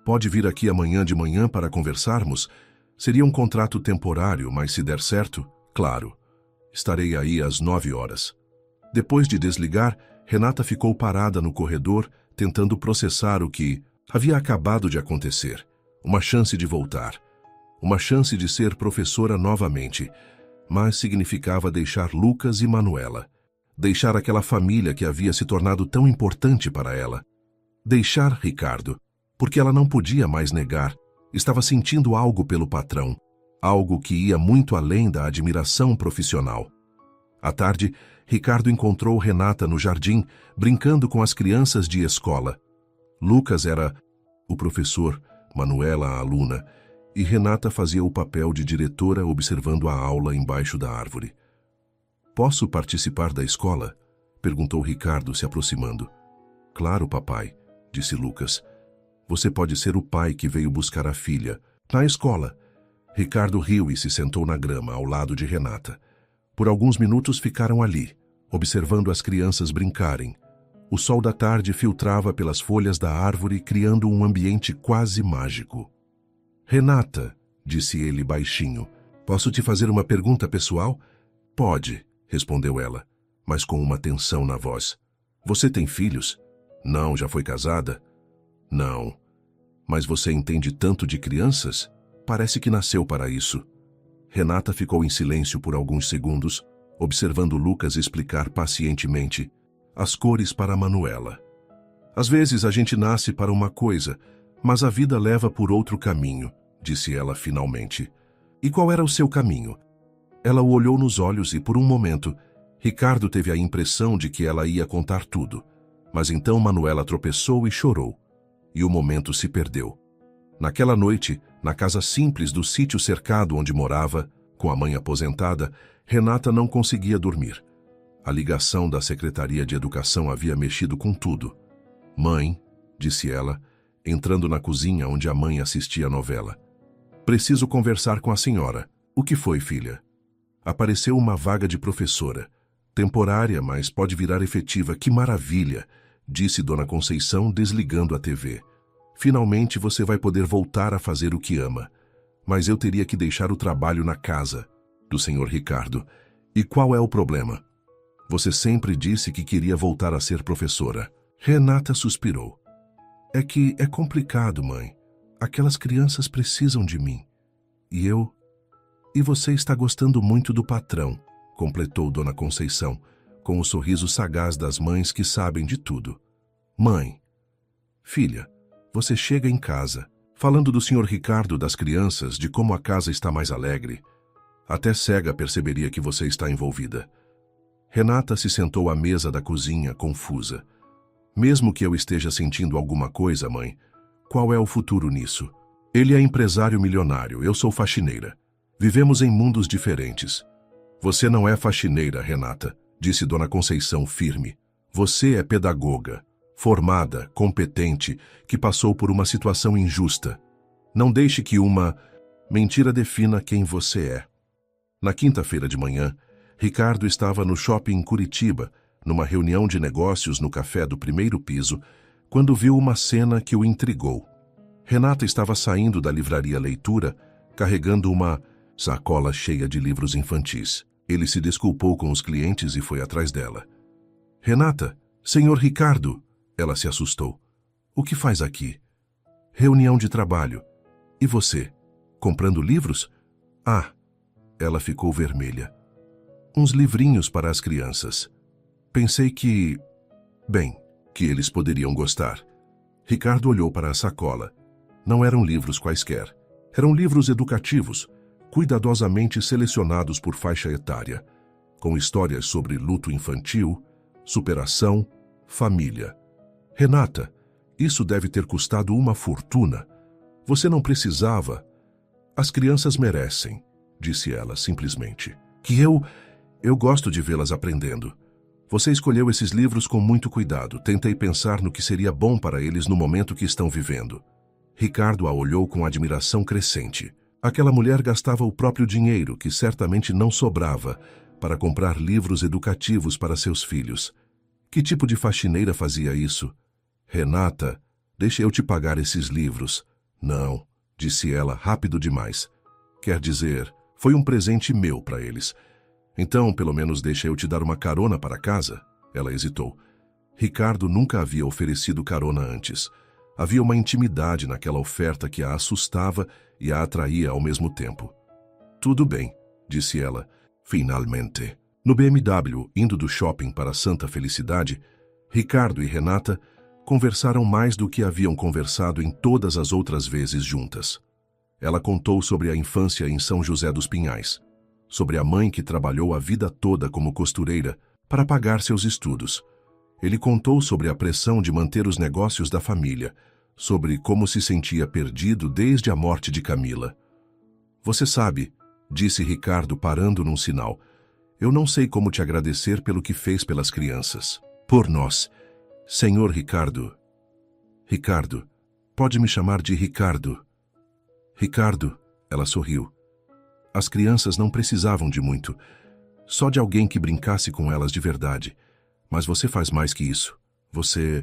Pode vir aqui amanhã de manhã para conversarmos? Seria um contrato temporário, mas se der certo, claro. Estarei aí às 9 horas. Depois de desligar, Renata ficou parada no corredor, tentando processar o que havia acabado de acontecer. Uma chance de voltar. Uma chance de ser professora novamente. Mas significava deixar Lucas e Manuela. Deixar aquela família que havia se tornado tão importante para ela. Deixar Ricardo, porque ela não podia mais negar. Estava sentindo algo pelo patrão. Algo que ia muito além da admiração profissional. À tarde, Ricardo encontrou Renata no jardim, brincando com as crianças de escola. Lucas era o professor, Manuela a aluna, e Renata fazia o papel de diretora observando a aula embaixo da árvore. Posso participar da escola? Perguntou Ricardo, se aproximando. Claro, papai, disse Lucas. Você pode ser o pai que veio buscar a filha. Na escola. Ricardo riu e se sentou na grama, ao lado de Renata. Por alguns minutos ficaram ali, observando as crianças brincarem. O sol da tarde filtrava pelas folhas da árvore, criando um ambiente quase mágico. Renata, disse ele baixinho, posso te fazer uma pergunta pessoal? Pode, respondeu ela, mas com uma tensão na voz. Você tem filhos? Não, já foi casada? Não. Mas você entende tanto de crianças? Parece que nasceu para isso. Renata ficou em silêncio por alguns segundos, observando Lucas explicar pacientemente as cores para Manuela. Às vezes a gente nasce para uma coisa, mas a vida leva por outro caminho, disse ela finalmente. E qual era o seu caminho? Ela o olhou nos olhos e, por um momento, Ricardo teve a impressão de que ela ia contar tudo. Mas então Manuela tropeçou e chorou. E o momento se perdeu. Naquela noite, na casa simples do sítio cercado onde morava, com a mãe aposentada, Renata não conseguia dormir. A ligação da Secretaria de Educação havia mexido com tudo. Mãe, disse ela, entrando na cozinha onde a mãe assistia a novela. Preciso conversar com a senhora. O que foi, filha? Apareceu uma vaga de professora. Temporária, mas pode virar efetiva. Que maravilha, disse Dona Conceição, desligando a TV. Finalmente você vai poder voltar a fazer o que ama. Mas eu teria que deixar o trabalho na casa do senhor Ricardo. E qual é o problema? Você sempre disse que queria voltar a ser professora. Renata suspirou. É que é complicado, mãe. Aquelas crianças precisam de mim. E eu... E você está gostando muito do patrão, completou Dona Conceição, com o sorriso sagaz das mães que sabem de tudo. Mãe, filha, você chega em casa, falando do senhor Ricardo, das crianças, de como a casa está mais alegre. Até cega perceberia que você está envolvida. Renata se sentou à mesa da cozinha, confusa. Mesmo que eu esteja sentindo alguma coisa, mãe, qual é o futuro nisso? Ele é empresário milionário, eu sou faxineira. Vivemos em mundos diferentes. Você não é faxineira, Renata, disse Dona Conceição firme. Você é pedagoga, formada, competente, que passou por uma situação injusta. Não deixe que uma mentira defina quem você é. Na quinta-feira de manhã, Ricardo estava no shopping Curitiba, numa reunião de negócios no café do primeiro piso, quando viu uma cena que o intrigou. Renata estava saindo da livraria Leitura, carregando uma sacola cheia de livros infantis. Ele se desculpou com os clientes e foi atrás dela. Renata, senhor Ricardo, ela se assustou. O que faz aqui? Reunião de trabalho. E você? Comprando livros? Ah, ela ficou vermelha. Uns livrinhos para as crianças. Pensei que... Bem, que eles poderiam gostar. Ricardo olhou para a sacola. Não eram livros quaisquer. Eram livros educativos, cuidadosamente selecionados por faixa etária, com histórias sobre luto infantil, superação, família. Renata, Isso deve ter custado uma fortuna. Você não precisava. As crianças merecem, disse ela simplesmente. Que eu gosto de vê-las aprendendo. Você escolheu esses livros com muito cuidado. Tentei pensar no que seria bom para eles no momento que estão vivendo. Ricardo a olhou com admiração crescente. Aquela mulher gastava o próprio dinheiro, que certamente não sobrava, para comprar livros educativos para seus filhos. Que tipo de faxineira fazia isso? Renata, deixe eu te pagar esses livros. Não, disse ela, rápido demais. Quer dizer, foi um presente meu para eles. Então, pelo menos deixa eu te dar uma carona para casa? Ela hesitou. Ricardo nunca havia oferecido carona antes. Havia uma intimidade naquela oferta que a assustava e a atraía ao mesmo tempo. Tudo bem, disse ela, finalmente. No BMW, indo do shopping para Santa Felicidade, Ricardo e Renata conversaram mais do que haviam conversado em todas as outras vezes juntas. Ela contou sobre a infância em São José dos Pinhais, sobre a mãe que trabalhou a vida toda como costureira para pagar seus estudos. Ele contou sobre a pressão de manter os negócios da família, sobre como se sentia perdido desde a morte de Camila. Você sabe, disse Ricardo parando num sinal, eu não sei como te agradecer pelo que fez pelas crianças. Por nós. Senhor Ricardo. Ricardo. Pode me chamar de Ricardo. Ricardo, ela sorriu. As crianças não precisavam de muito, só de alguém que brincasse com elas de verdade. Mas você faz mais que isso. Você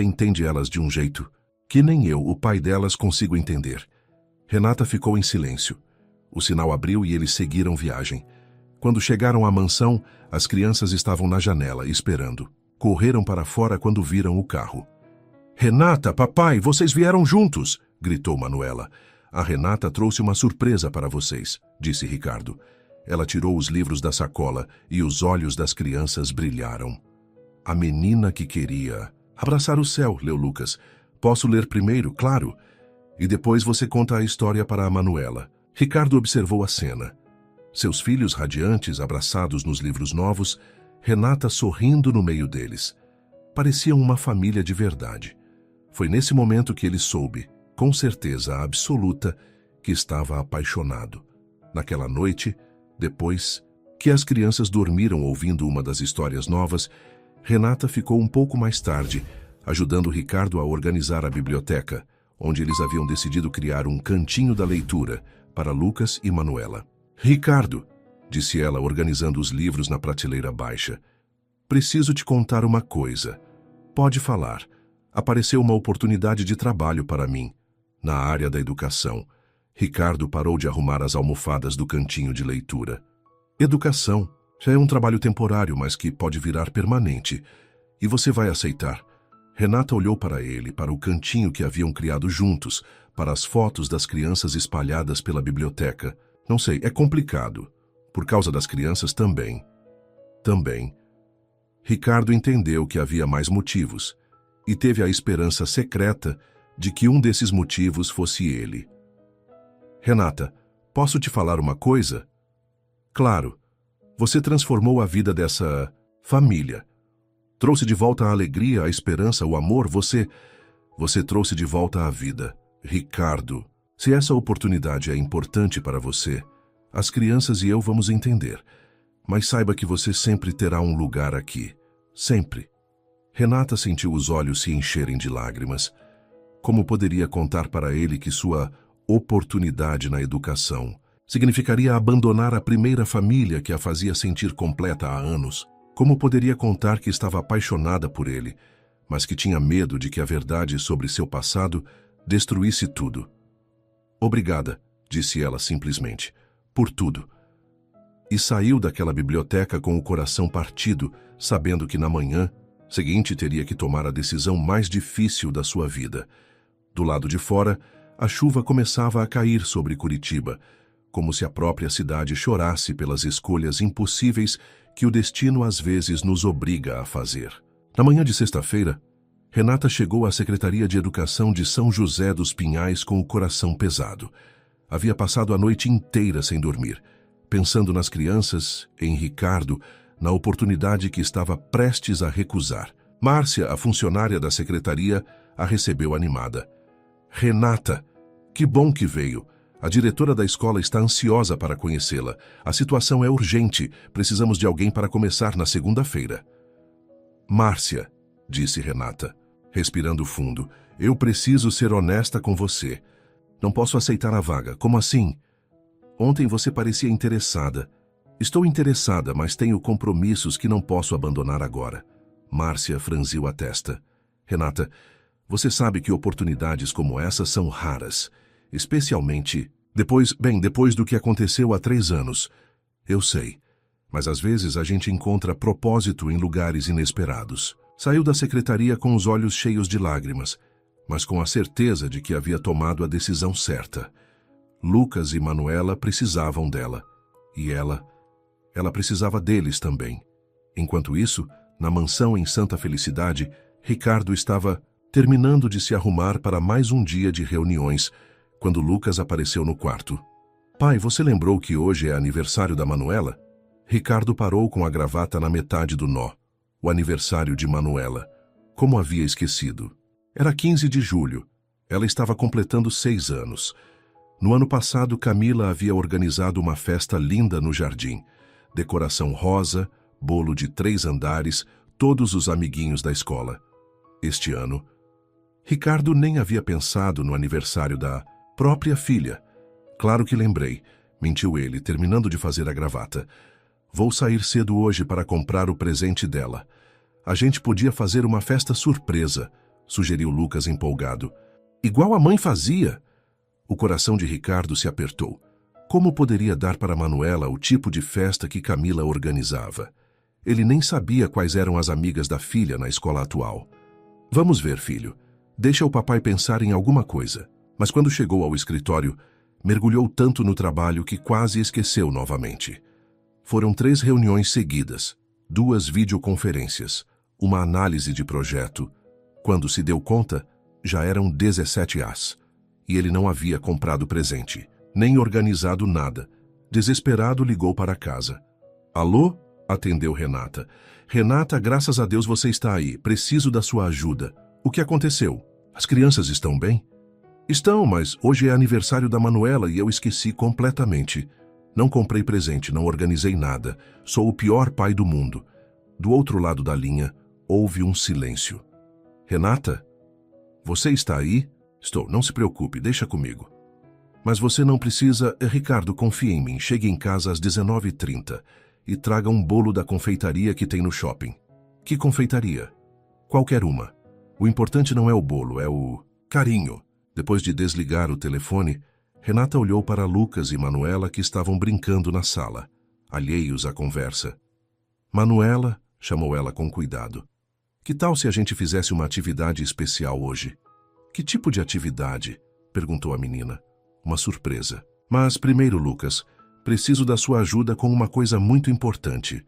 entende elas de um jeito que nem eu, o pai delas, consigo entender. Renata ficou em silêncio. O sinal abriu e eles seguiram viagem. Quando chegaram à mansão, as crianças estavam na janela, esperando. Correram para fora quando viram o carro. Renata, papai, vocês vieram juntos! Gritou Manuela. A Renata trouxe uma surpresa para vocês, disse Ricardo. Ela tirou os livros da sacola e os olhos das crianças brilharam. A menina que queria... Abraçar o céu, leu Lucas. Posso ler primeiro, claro. E depois você conta a história para a Manuela. Ricardo observou a cena. Seus filhos radiantes, abraçados nos livros novos, Renata sorrindo no meio deles. Pareciam uma família de verdade. Foi nesse momento que ele soube, com certeza absoluta, que estava apaixonado. Naquela noite, depois que as crianças dormiram ouvindo uma das histórias novas, Renata ficou um pouco mais tarde, ajudando Ricardo a organizar a biblioteca, onde eles haviam decidido criar um cantinho da leitura para Lucas e Manuela. Ricardo, disse ela, organizando os livros na prateleira baixa, preciso te contar uma coisa. Pode falar. Apareceu uma oportunidade de trabalho para mim, na área da educação. Ricardo parou de arrumar as almofadas do cantinho de leitura. Educação. Já é um trabalho temporário, mas que pode virar permanente. E você vai aceitar. Renata olhou para ele, para o cantinho que haviam criado juntos, para as fotos das crianças espalhadas pela biblioteca. Não sei, é complicado. Por causa das crianças também. Também. Ricardo entendeu que havia mais motivos, e teve a esperança secreta de que um desses motivos fosse ele. Renata, posso te falar uma coisa? Claro. Você transformou a vida dessa família. Trouxe de volta a alegria, a esperança, o amor. Você trouxe de volta a vida. Ricardo, se essa oportunidade é importante para você, as crianças e eu vamos entender. Mas saiba que você sempre terá um lugar aqui. Sempre. Renata sentiu os olhos se encherem de lágrimas. Como poderia contar para ele que sua oportunidade na educação significaria abandonar a primeira família que a fazia sentir completa há anos? Como poderia contar que estava apaixonada por ele, mas que tinha medo de que a verdade sobre seu passado destruísse tudo? Obrigada, disse ela simplesmente, por tudo. E saiu daquela biblioteca com o coração partido, sabendo que na manhã seguinte teria que tomar a decisão mais difícil da sua vida. Do lado de fora, a chuva começava a cair sobre Curitiba, como se a própria cidade chorasse pelas escolhas impossíveis que o destino às vezes nos obriga a fazer. Na manhã de sexta-feira, Renata chegou à Secretaria de Educação de São José dos Pinhais com o coração pesado. Havia passado a noite inteira sem dormir, pensando nas crianças, em Ricardo, na oportunidade que estava prestes a recusar. Márcia, a funcionária da secretaria, a recebeu animada. Renata, que bom que veio. A diretora da escola está ansiosa para conhecê-la. A situação é urgente. Precisamos de alguém para começar na segunda-feira. Márcia, disse Renata, respirando fundo, eu preciso ser honesta com você. Não posso aceitar a vaga. Como assim? Ontem você parecia interessada. Estou interessada, mas tenho compromissos que não posso abandonar agora. Márcia franziu a testa. Renata, você sabe que oportunidades como essa são raras, especialmente depois do que aconteceu há 3 anos. Eu sei, mas às vezes a gente encontra propósito em lugares inesperados. Saiu da secretaria com os olhos cheios de lágrimas, mas com a certeza de que havia tomado a decisão certa. Lucas e Manuela precisavam dela, e ela precisava deles também. Enquanto isso, na mansão em Santa Felicidade, Ricardo estava terminando de se arrumar para mais um dia de reuniões, quando Lucas apareceu no quarto. Pai, você lembrou que hoje é aniversário da Manuela? Ricardo parou com a gravata na metade do nó. O aniversário de Manuela. Como havia esquecido? Era 15 de julho. Ela estava completando 6 anos. No ano passado, Camila havia organizado uma festa linda no jardim. Decoração rosa, bolo de 3 andares, todos os amiguinhos da escola. Este ano, Ricardo nem havia pensado no aniversário da própria filha. Claro que lembrei, mentiu ele, terminando de fazer a gravata. Vou sair cedo hoje para comprar o presente dela. A gente podia fazer uma festa surpresa, sugeriu Lucas empolgado. Igual a mãe fazia. O coração de Ricardo se apertou. Como poderia dar para Manuela o tipo de festa que Camila organizava? Ele nem sabia quais eram as amigas da filha na escola atual. Vamos ver, filho. Deixa o papai pensar em alguma coisa. Mas quando chegou ao escritório, mergulhou tanto no trabalho que quase esqueceu novamente. Foram 3 reuniões seguidas, 2 videoconferências, uma análise de projeto. Quando se deu conta, já eram 17 às. E ele não havia comprado presente, nem organizado nada. Desesperado, ligou para casa. Alô? Atendeu Renata. Renata, graças a Deus você está aí. Preciso da sua ajuda. O que aconteceu? As crianças estão bem? Estão, mas hoje é aniversário da Manuela e eu esqueci completamente. Não comprei presente, não organizei nada. Sou o pior pai do mundo. Do outro lado da linha, houve um silêncio. Renata? Você está aí? Estou, não se preocupe, deixa comigo. Mas você não precisa... Ricardo, confie em mim. Chegue em casa às 19h30 e traga um bolo da confeitaria que tem no shopping. Que confeitaria? Qualquer uma. O importante não é o bolo, é o carinho. Depois de desligar o telefone, Renata olhou para Lucas e Manuela que estavam brincando na sala, alheios à conversa. Manuela, chamou ela com cuidado. Que tal se a gente fizesse uma atividade especial hoje? Que tipo de atividade? Perguntou a menina. Uma surpresa. Mas primeiro, Lucas, preciso da sua ajuda com uma coisa muito importante.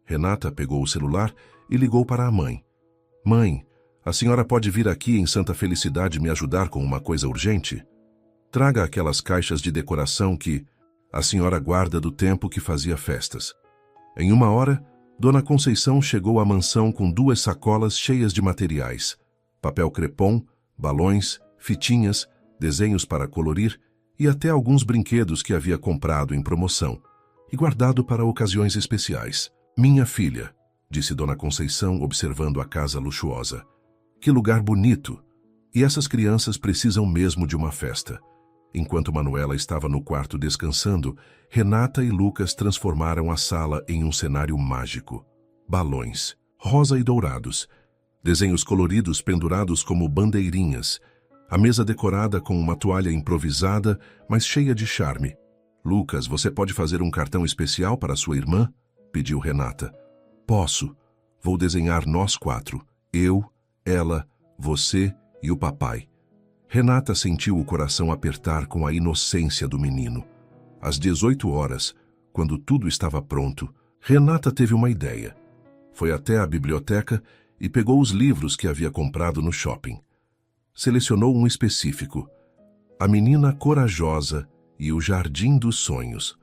Renata pegou o celular e ligou para a mãe. Mãe, a senhora pode vir aqui em Santa Felicidade me ajudar com uma coisa urgente? Traga aquelas caixas de decoração que a senhora guarda do tempo que fazia festas. Em 1 hora, Dona Conceição chegou à mansão com 2 sacolas cheias de materiais. Papel crepom, balões, fitinhas, desenhos para colorir e até alguns brinquedos que havia comprado em promoção e guardado para ocasiões especiais. Minha filha, disse Dona Conceição observando a casa luxuosa. Que lugar bonito! E essas crianças precisam mesmo de uma festa. Enquanto Manuela estava no quarto descansando, Renata e Lucas transformaram a sala em um cenário mágico. Balões, rosa e dourados, desenhos coloridos pendurados como bandeirinhas, a mesa decorada com uma toalha improvisada, mas cheia de charme. Lucas, você pode fazer um cartão especial para sua irmã? Pediu Renata. Posso. Vou desenhar nós 4. Eu, ela, você e o papai. Renata sentiu o coração apertar com a inocência do menino. Às 18 horas, quando tudo estava pronto, Renata teve uma ideia. Foi até a biblioteca e pegou os livros que havia comprado no shopping. Selecionou um específico, A Menina Corajosa e o Jardim dos Sonhos.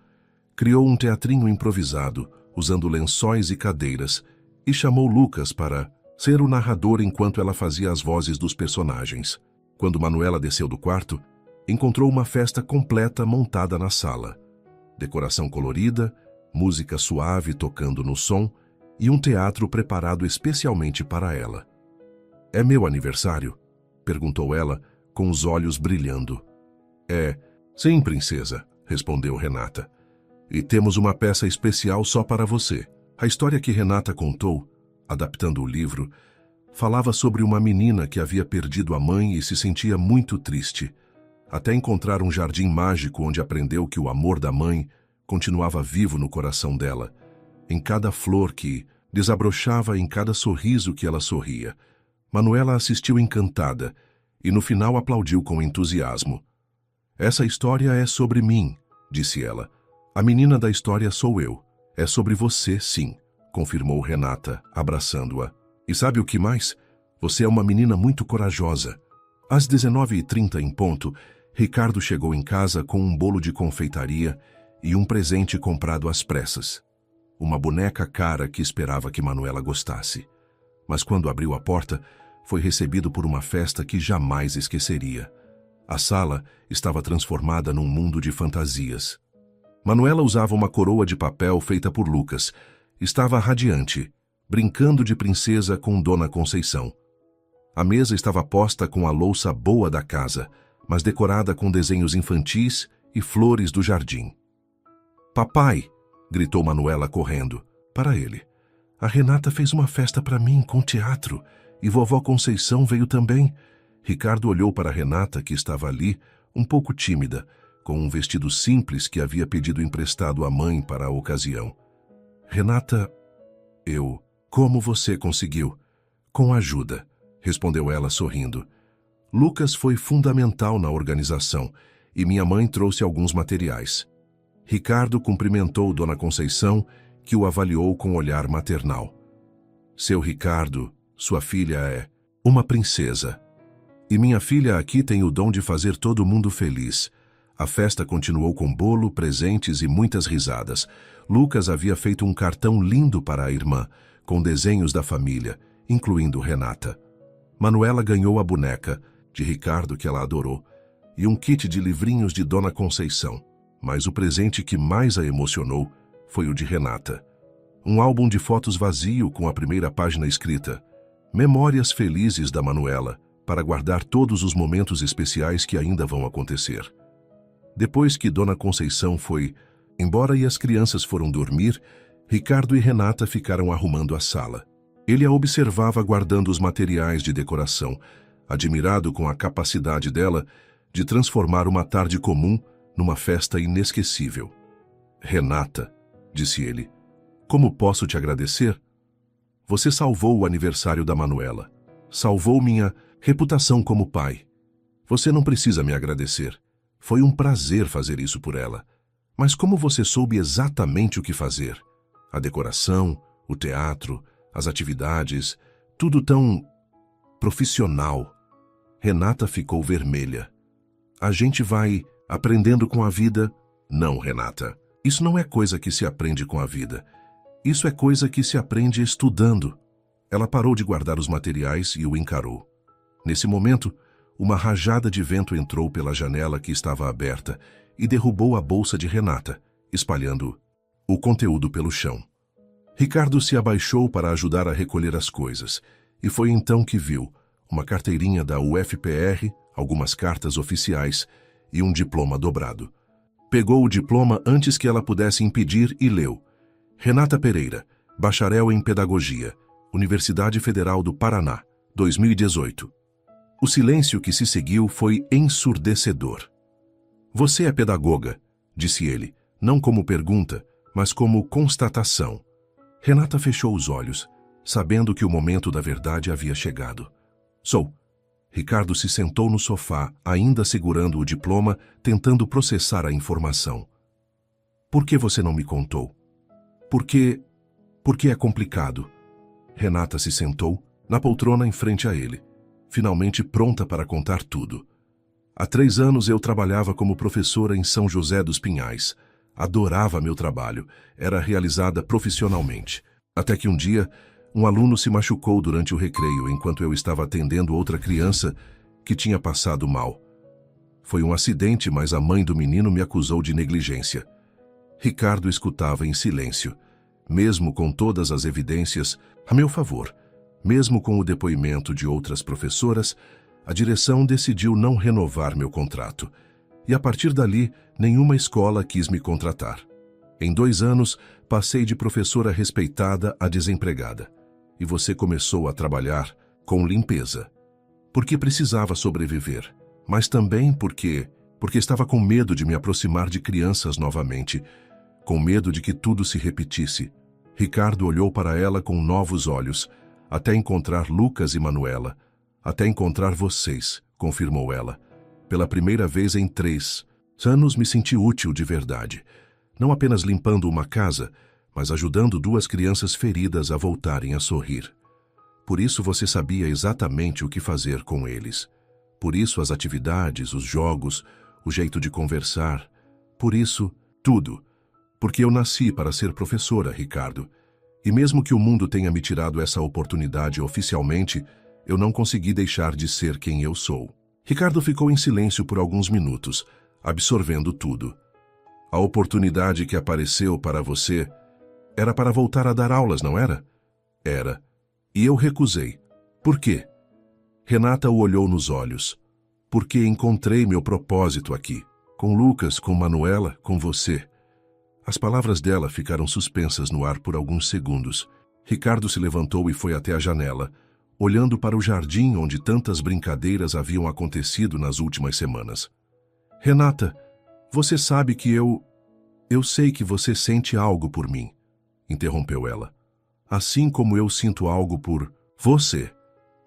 Criou um teatrinho improvisado, usando lençóis e cadeiras, e chamou Lucas para ser o narrador enquanto ela fazia as vozes dos personagens. Quando Manuela desceu do quarto, encontrou uma festa completa montada na sala. Decoração colorida, música suave tocando no som e um teatro preparado especialmente para ela. "É meu aniversário?" perguntou ela, com os olhos brilhando. "É, sim, princesa", respondeu Renata. "E temos uma peça especial só para você." A história que Renata contou, adaptando o livro, falava sobre uma menina que havia perdido a mãe e se sentia muito triste, até encontrar um jardim mágico onde aprendeu que o amor da mãe continuava vivo no coração dela, em cada flor que desabrochava, em cada sorriso que ela sorria. Manuela assistiu encantada e no final aplaudiu com entusiasmo. "Essa história é sobre mim", disse ela. "A menina da história sou eu. É sobre você, sim", confirmou Renata, abraçando-a. "E sabe o que mais? Você é uma menina muito corajosa." Às 19h30 em ponto, Ricardo chegou em casa com um bolo de confeitaria e um presente comprado às pressas. Uma boneca cara que esperava que Manuela gostasse. Mas quando abriu a porta, foi recebido por uma festa que jamais esqueceria. A sala estava transformada num mundo de fantasias. Manuela usava uma coroa de papel feita por Lucas. Estava radiante, brincando de princesa com Dona Conceição. A mesa estava posta com a louça boa da casa, mas decorada com desenhos infantis e flores do jardim. "Papai!" gritou Manuela correndo. Para ele. "A Renata fez uma festa para mim com teatro e vovó Conceição veio também." Ricardo olhou para Renata, que estava ali, um pouco tímida, com um vestido simples que havia pedido emprestado à mãe para a ocasião. "Renata, Como você conseguiu?" "Com ajuda", respondeu ela sorrindo. "Lucas foi fundamental na organização e minha mãe trouxe alguns materiais." Ricardo cumprimentou Dona Conceição, que o avaliou com olhar maternal. "Seu Ricardo, sua filha é uma princesa. E minha filha aqui tem o dom de fazer todo mundo feliz." A festa continuou com bolo, presentes e muitas risadas. Lucas havia feito um cartão lindo para a irmã, com desenhos da família, incluindo Renata. Manuela ganhou a boneca, de Ricardo, que ela adorou, e um kit de livrinhos de Dona Conceição. Mas o presente que mais a emocionou foi o de Renata. Um álbum de fotos vazio com a primeira página escrita: "Memórias felizes da Manuela, para guardar todos os momentos especiais que ainda vão acontecer." Depois que Dona Conceição foi embora e as crianças foram dormir, Ricardo e Renata ficaram arrumando a sala. Ele a observava guardando os materiais de decoração, admirado com a capacidade dela de transformar uma tarde comum numa festa inesquecível. "Renata", disse ele, "como posso te agradecer? Você salvou o aniversário da Manuela. Salvou minha reputação como pai. Você não precisa me agradecer. Foi um prazer fazer isso por ela. Mas como você soube exatamente o que fazer? A decoração, o teatro, as atividades, tudo tão profissional." Renata ficou vermelha. "A gente vai aprendendo com a vida." "Não, Renata. Isso não é coisa que se aprende com a vida. Isso é coisa que se aprende estudando." Ela parou de guardar os materiais e o encarou. Nesse momento, uma rajada de vento entrou pela janela que estava aberta e derrubou a bolsa de Renata, espalhando o conteúdo pelo chão. Ricardo se abaixou para ajudar a recolher as coisas, e foi então que viu uma carteirinha da UFPR, algumas cartas oficiais e um diploma dobrado. Pegou o diploma antes que ela pudesse impedir e leu: "Renata Pereira, bacharel em Pedagogia, Universidade Federal do Paraná, 2018. O silêncio que se seguiu foi ensurdecedor. "Você é pedagoga", disse ele, não como pergunta, mas como constatação. Renata fechou os olhos, sabendo que o momento da verdade havia chegado. "Sou." Ricardo se sentou no sofá, ainda segurando o diploma, tentando processar a informação. "Por que você não me contou?" Porque é complicado." Renata se sentou na poltrona em frente a ele, finalmente pronta para contar tudo. "Há 3 anos eu trabalhava como professora em São José dos Pinhais. Adorava meu trabalho, era realizada profissionalmente. Até que um dia, Um aluno se machucou durante o recreio enquanto eu estava atendendo outra criança que tinha passado mal. Foi um acidente, mas a mãe do menino me acusou de negligência. Ricardo escutava em silêncio, mesmo com todas as evidências a meu favor. Mesmo com o depoimento de outras professoras, a direção decidiu não renovar meu contrato. E a partir dali, nenhuma escola quis me contratar. Em 2 anos, passei de professora respeitada a desempregada. E você começou a trabalhar com limpeza. Porque precisava sobreviver, mas também porque estava com medo de me aproximar de crianças novamente, com medo de que tudo se repetisse. Ricardo olhou para ela com novos olhos, até encontrar Lucas e Manuela, até encontrar vocês, confirmou ela. Pela primeira vez em 3 anos me senti útil de verdade, não apenas limpando uma casa, mas ajudando 2 crianças feridas a voltarem a sorrir. Por isso você sabia exatamente o que fazer com eles. Por isso as atividades, os jogos, o jeito de conversar. Por isso, tudo. Porque eu nasci para ser professora, Ricardo. E mesmo que o mundo tenha me tirado essa oportunidade oficialmente, eu não consegui deixar de ser quem eu sou. Ricardo ficou em silêncio por alguns minutos, absorvendo tudo. A oportunidade que apareceu para você era para voltar a dar aulas, não era? Era. E eu recusei. Por quê? Renata o olhou nos olhos. Porque encontrei meu propósito aqui. Com Lucas, com Manuela, com você. As palavras dela ficaram suspensas no ar por alguns segundos. Ricardo se levantou e foi até a janela, olhando para o jardim onde tantas brincadeiras haviam acontecido nas últimas semanas. Renata, você sabe que eu sei que você sente algo por mim, interrompeu ela. Assim como eu sinto algo por você,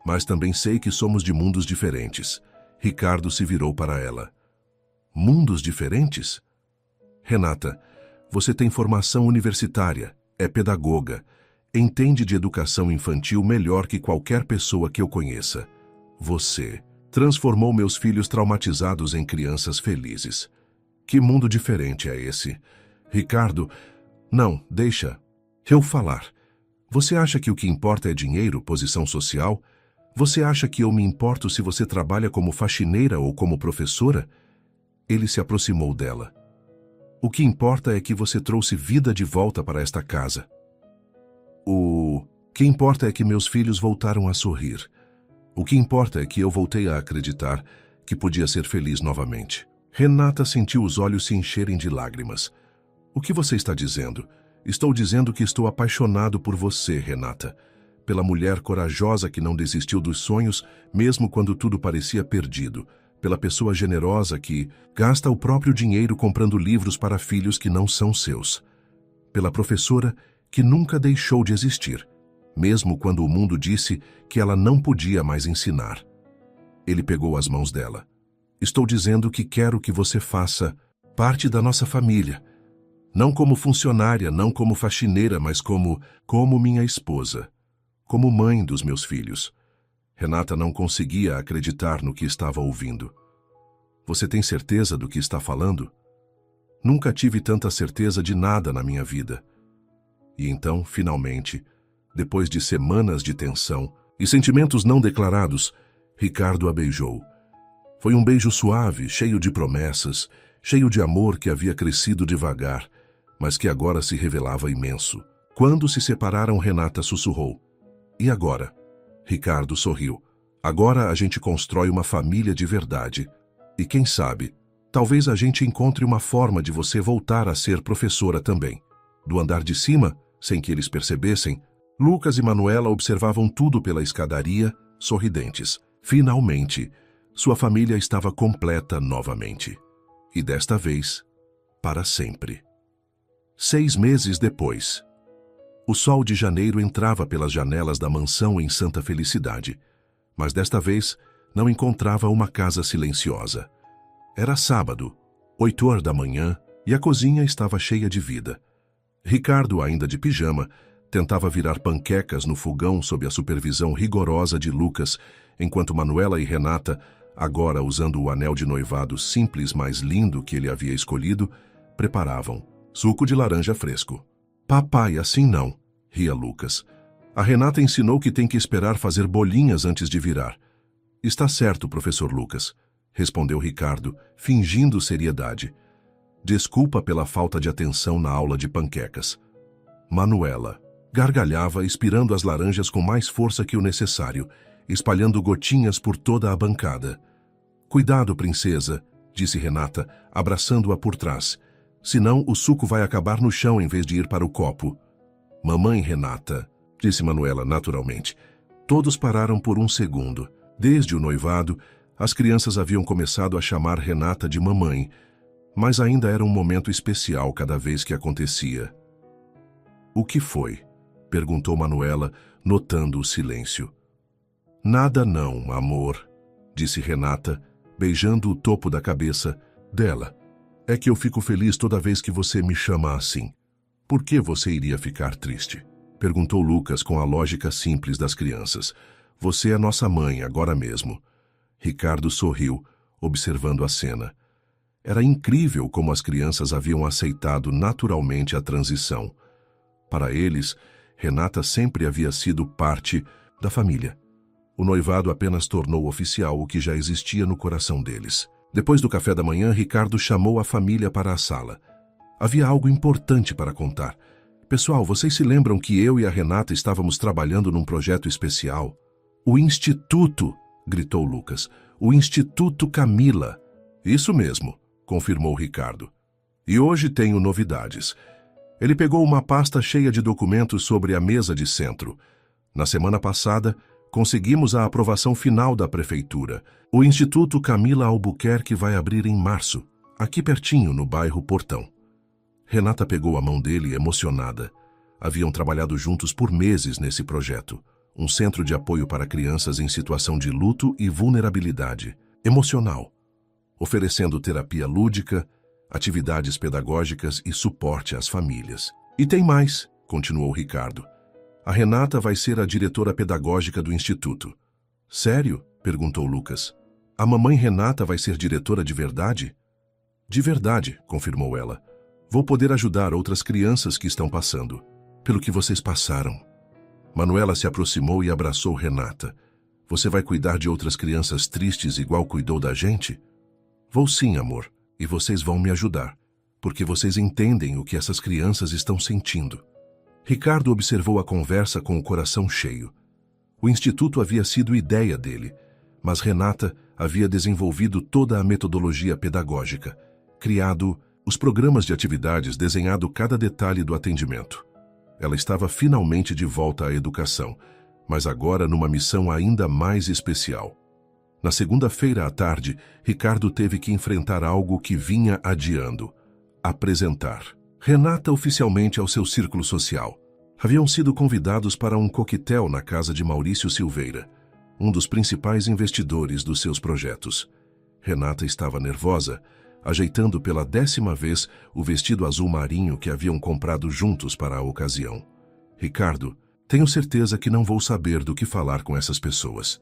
mas também sei que somos de mundos diferentes. Ricardo se virou para ela. Mundos diferentes? Renata, você tem formação universitária, é pedagoga, entende de educação infantil melhor que qualquer pessoa que eu conheça. Você transformou meus filhos traumatizados em crianças felizes. Que mundo diferente é esse? Ricardo, não, deixa eu falar. Você acha que o que importa é dinheiro, posição social? Você acha que eu me importo se você trabalha como faxineira ou como professora? Ele se aproximou dela. O que importa é que você trouxe vida de volta para esta casa. O que importa é que meus filhos voltaram a sorrir. O que importa é que eu voltei a acreditar que podia ser feliz novamente. Renata sentiu os olhos se encherem de lágrimas. O que você está dizendo? Estou dizendo que estou apaixonado por você, Renata. Pela mulher corajosa que não desistiu dos sonhos, mesmo quando tudo parecia perdido. Pela pessoa generosa que gasta o próprio dinheiro comprando livros para filhos que não são seus. Pela professora que nunca deixou de existir, mesmo quando o mundo disse que ela não podia mais ensinar. Ele pegou as mãos dela. Estou dizendo que quero que você faça parte da nossa família. Não como funcionária, não como faxineira, mas como minha esposa. Como mãe dos meus filhos. Renata não conseguia acreditar no que estava ouvindo. Você tem certeza do que está falando? Nunca tive tanta certeza de nada na minha vida. E então, finalmente, depois de semanas de tensão e sentimentos não declarados, Ricardo a beijou. Foi um beijo suave, cheio de promessas, cheio de amor que havia crescido devagar, mas que agora se revelava imenso. Quando se separaram, Renata sussurrou. E agora? Ricardo sorriu. Agora a gente constrói uma família de verdade. E quem sabe, talvez a gente encontre uma forma de você voltar a ser professora também. Do andar de cima, sem que eles percebessem, Lucas e Manuela observavam tudo pela escadaria, sorridentes. Finalmente, sua família estava completa novamente. E desta vez, para sempre. 6 meses depois. O sol de janeiro entrava pelas janelas da mansão em Santa Felicidade, mas desta vez não encontrava uma casa silenciosa. Era sábado, 8 da manhã, e a cozinha estava cheia de vida. Ricardo, ainda de pijama, tentava virar panquecas no fogão sob a supervisão rigorosa de Lucas, enquanto Manuela e Renata, agora usando o anel de noivado simples mais lindo que ele havia escolhido, preparavam suco de laranja fresco. Papai, assim não, ria Lucas. A Renata ensinou que tem que esperar fazer bolinhas antes de virar. Está certo, professor Lucas, respondeu Ricardo, fingindo seriedade. Desculpa pela falta de atenção na aula de panquecas. Manuela gargalhava, expirando as laranjas com mais força que o necessário, espalhando gotinhas por toda a bancada. Cuidado, princesa, disse Renata, abraçando-a por trás. Senão o suco vai acabar no chão em vez de ir para o copo. Mamãe Renata, disse Manuela naturalmente. Todos pararam por um segundo. Desde o noivado, as crianças haviam começado a chamar Renata de mamãe, mas ainda era um momento especial cada vez que acontecia. O que foi? Perguntou Manuela, notando o silêncio. Nada não, amor, disse Renata, beijando o topo da cabeça dela. É que eu fico feliz toda vez que você me chama assim. Por que você iria ficar triste? Perguntou Lucas com a lógica simples das crianças. Você é nossa mãe, agora mesmo. Ricardo sorriu, observando a cena. Era incrível como as crianças haviam aceitado naturalmente a transição. Para eles, Renata sempre havia sido parte da família. O noivado apenas tornou oficial o que já existia no coração deles. Depois do café da manhã, Ricardo chamou a família para a sala. Havia algo importante para contar. Pessoal, vocês se lembram que eu e a Renata estávamos trabalhando num projeto especial? O Instituto, gritou Lucas. O Instituto Camila. Isso mesmo, confirmou Ricardo. E hoje tenho novidades. Ele pegou uma pasta cheia de documentos sobre a mesa de centro. Na semana passada, conseguimos a aprovação final da prefeitura. O Instituto Camila Albuquerque vai abrir em março, aqui pertinho, no bairro Portão. Renata pegou a mão dele emocionada. Haviam trabalhado juntos por meses nesse projeto. Um centro de apoio para crianças em situação de luto e vulnerabilidade emocional, oferecendo terapia lúdica, atividades pedagógicas e suporte às famílias. E tem mais, continuou Ricardo. A Renata vai ser a diretora pedagógica do Instituto. Sério? Perguntou Lucas. A mamãe Renata vai ser diretora de verdade? De verdade, confirmou ela. Vou poder ajudar outras crianças que estão passando pelo que vocês passaram. Manuela se aproximou e abraçou Renata. Você vai cuidar de outras crianças tristes igual cuidou da gente? Vou sim, amor, e vocês vão me ajudar, porque vocês entendem o que essas crianças estão sentindo. Ricardo observou a conversa com o coração cheio. O instituto havia sido ideia dele, mas Renata havia desenvolvido toda a metodologia pedagógica, criado os programas de atividades, desenhado cada detalhe do atendimento. Ela estava finalmente de volta à educação, mas agora numa missão ainda mais especial. Na segunda-feira à tarde, Ricardo teve que enfrentar algo que vinha adiando: apresentar Renata oficialmente ao seu círculo social. Haviam sido convidados para um coquetel na casa de Maurício Silveira, um dos principais investidores dos seus projetos. Renata estava nervosa, ajeitando pela 10ª vez o vestido azul marinho que haviam comprado juntos para a ocasião. Ricardo, tenho certeza que não vou saber do que falar com essas pessoas.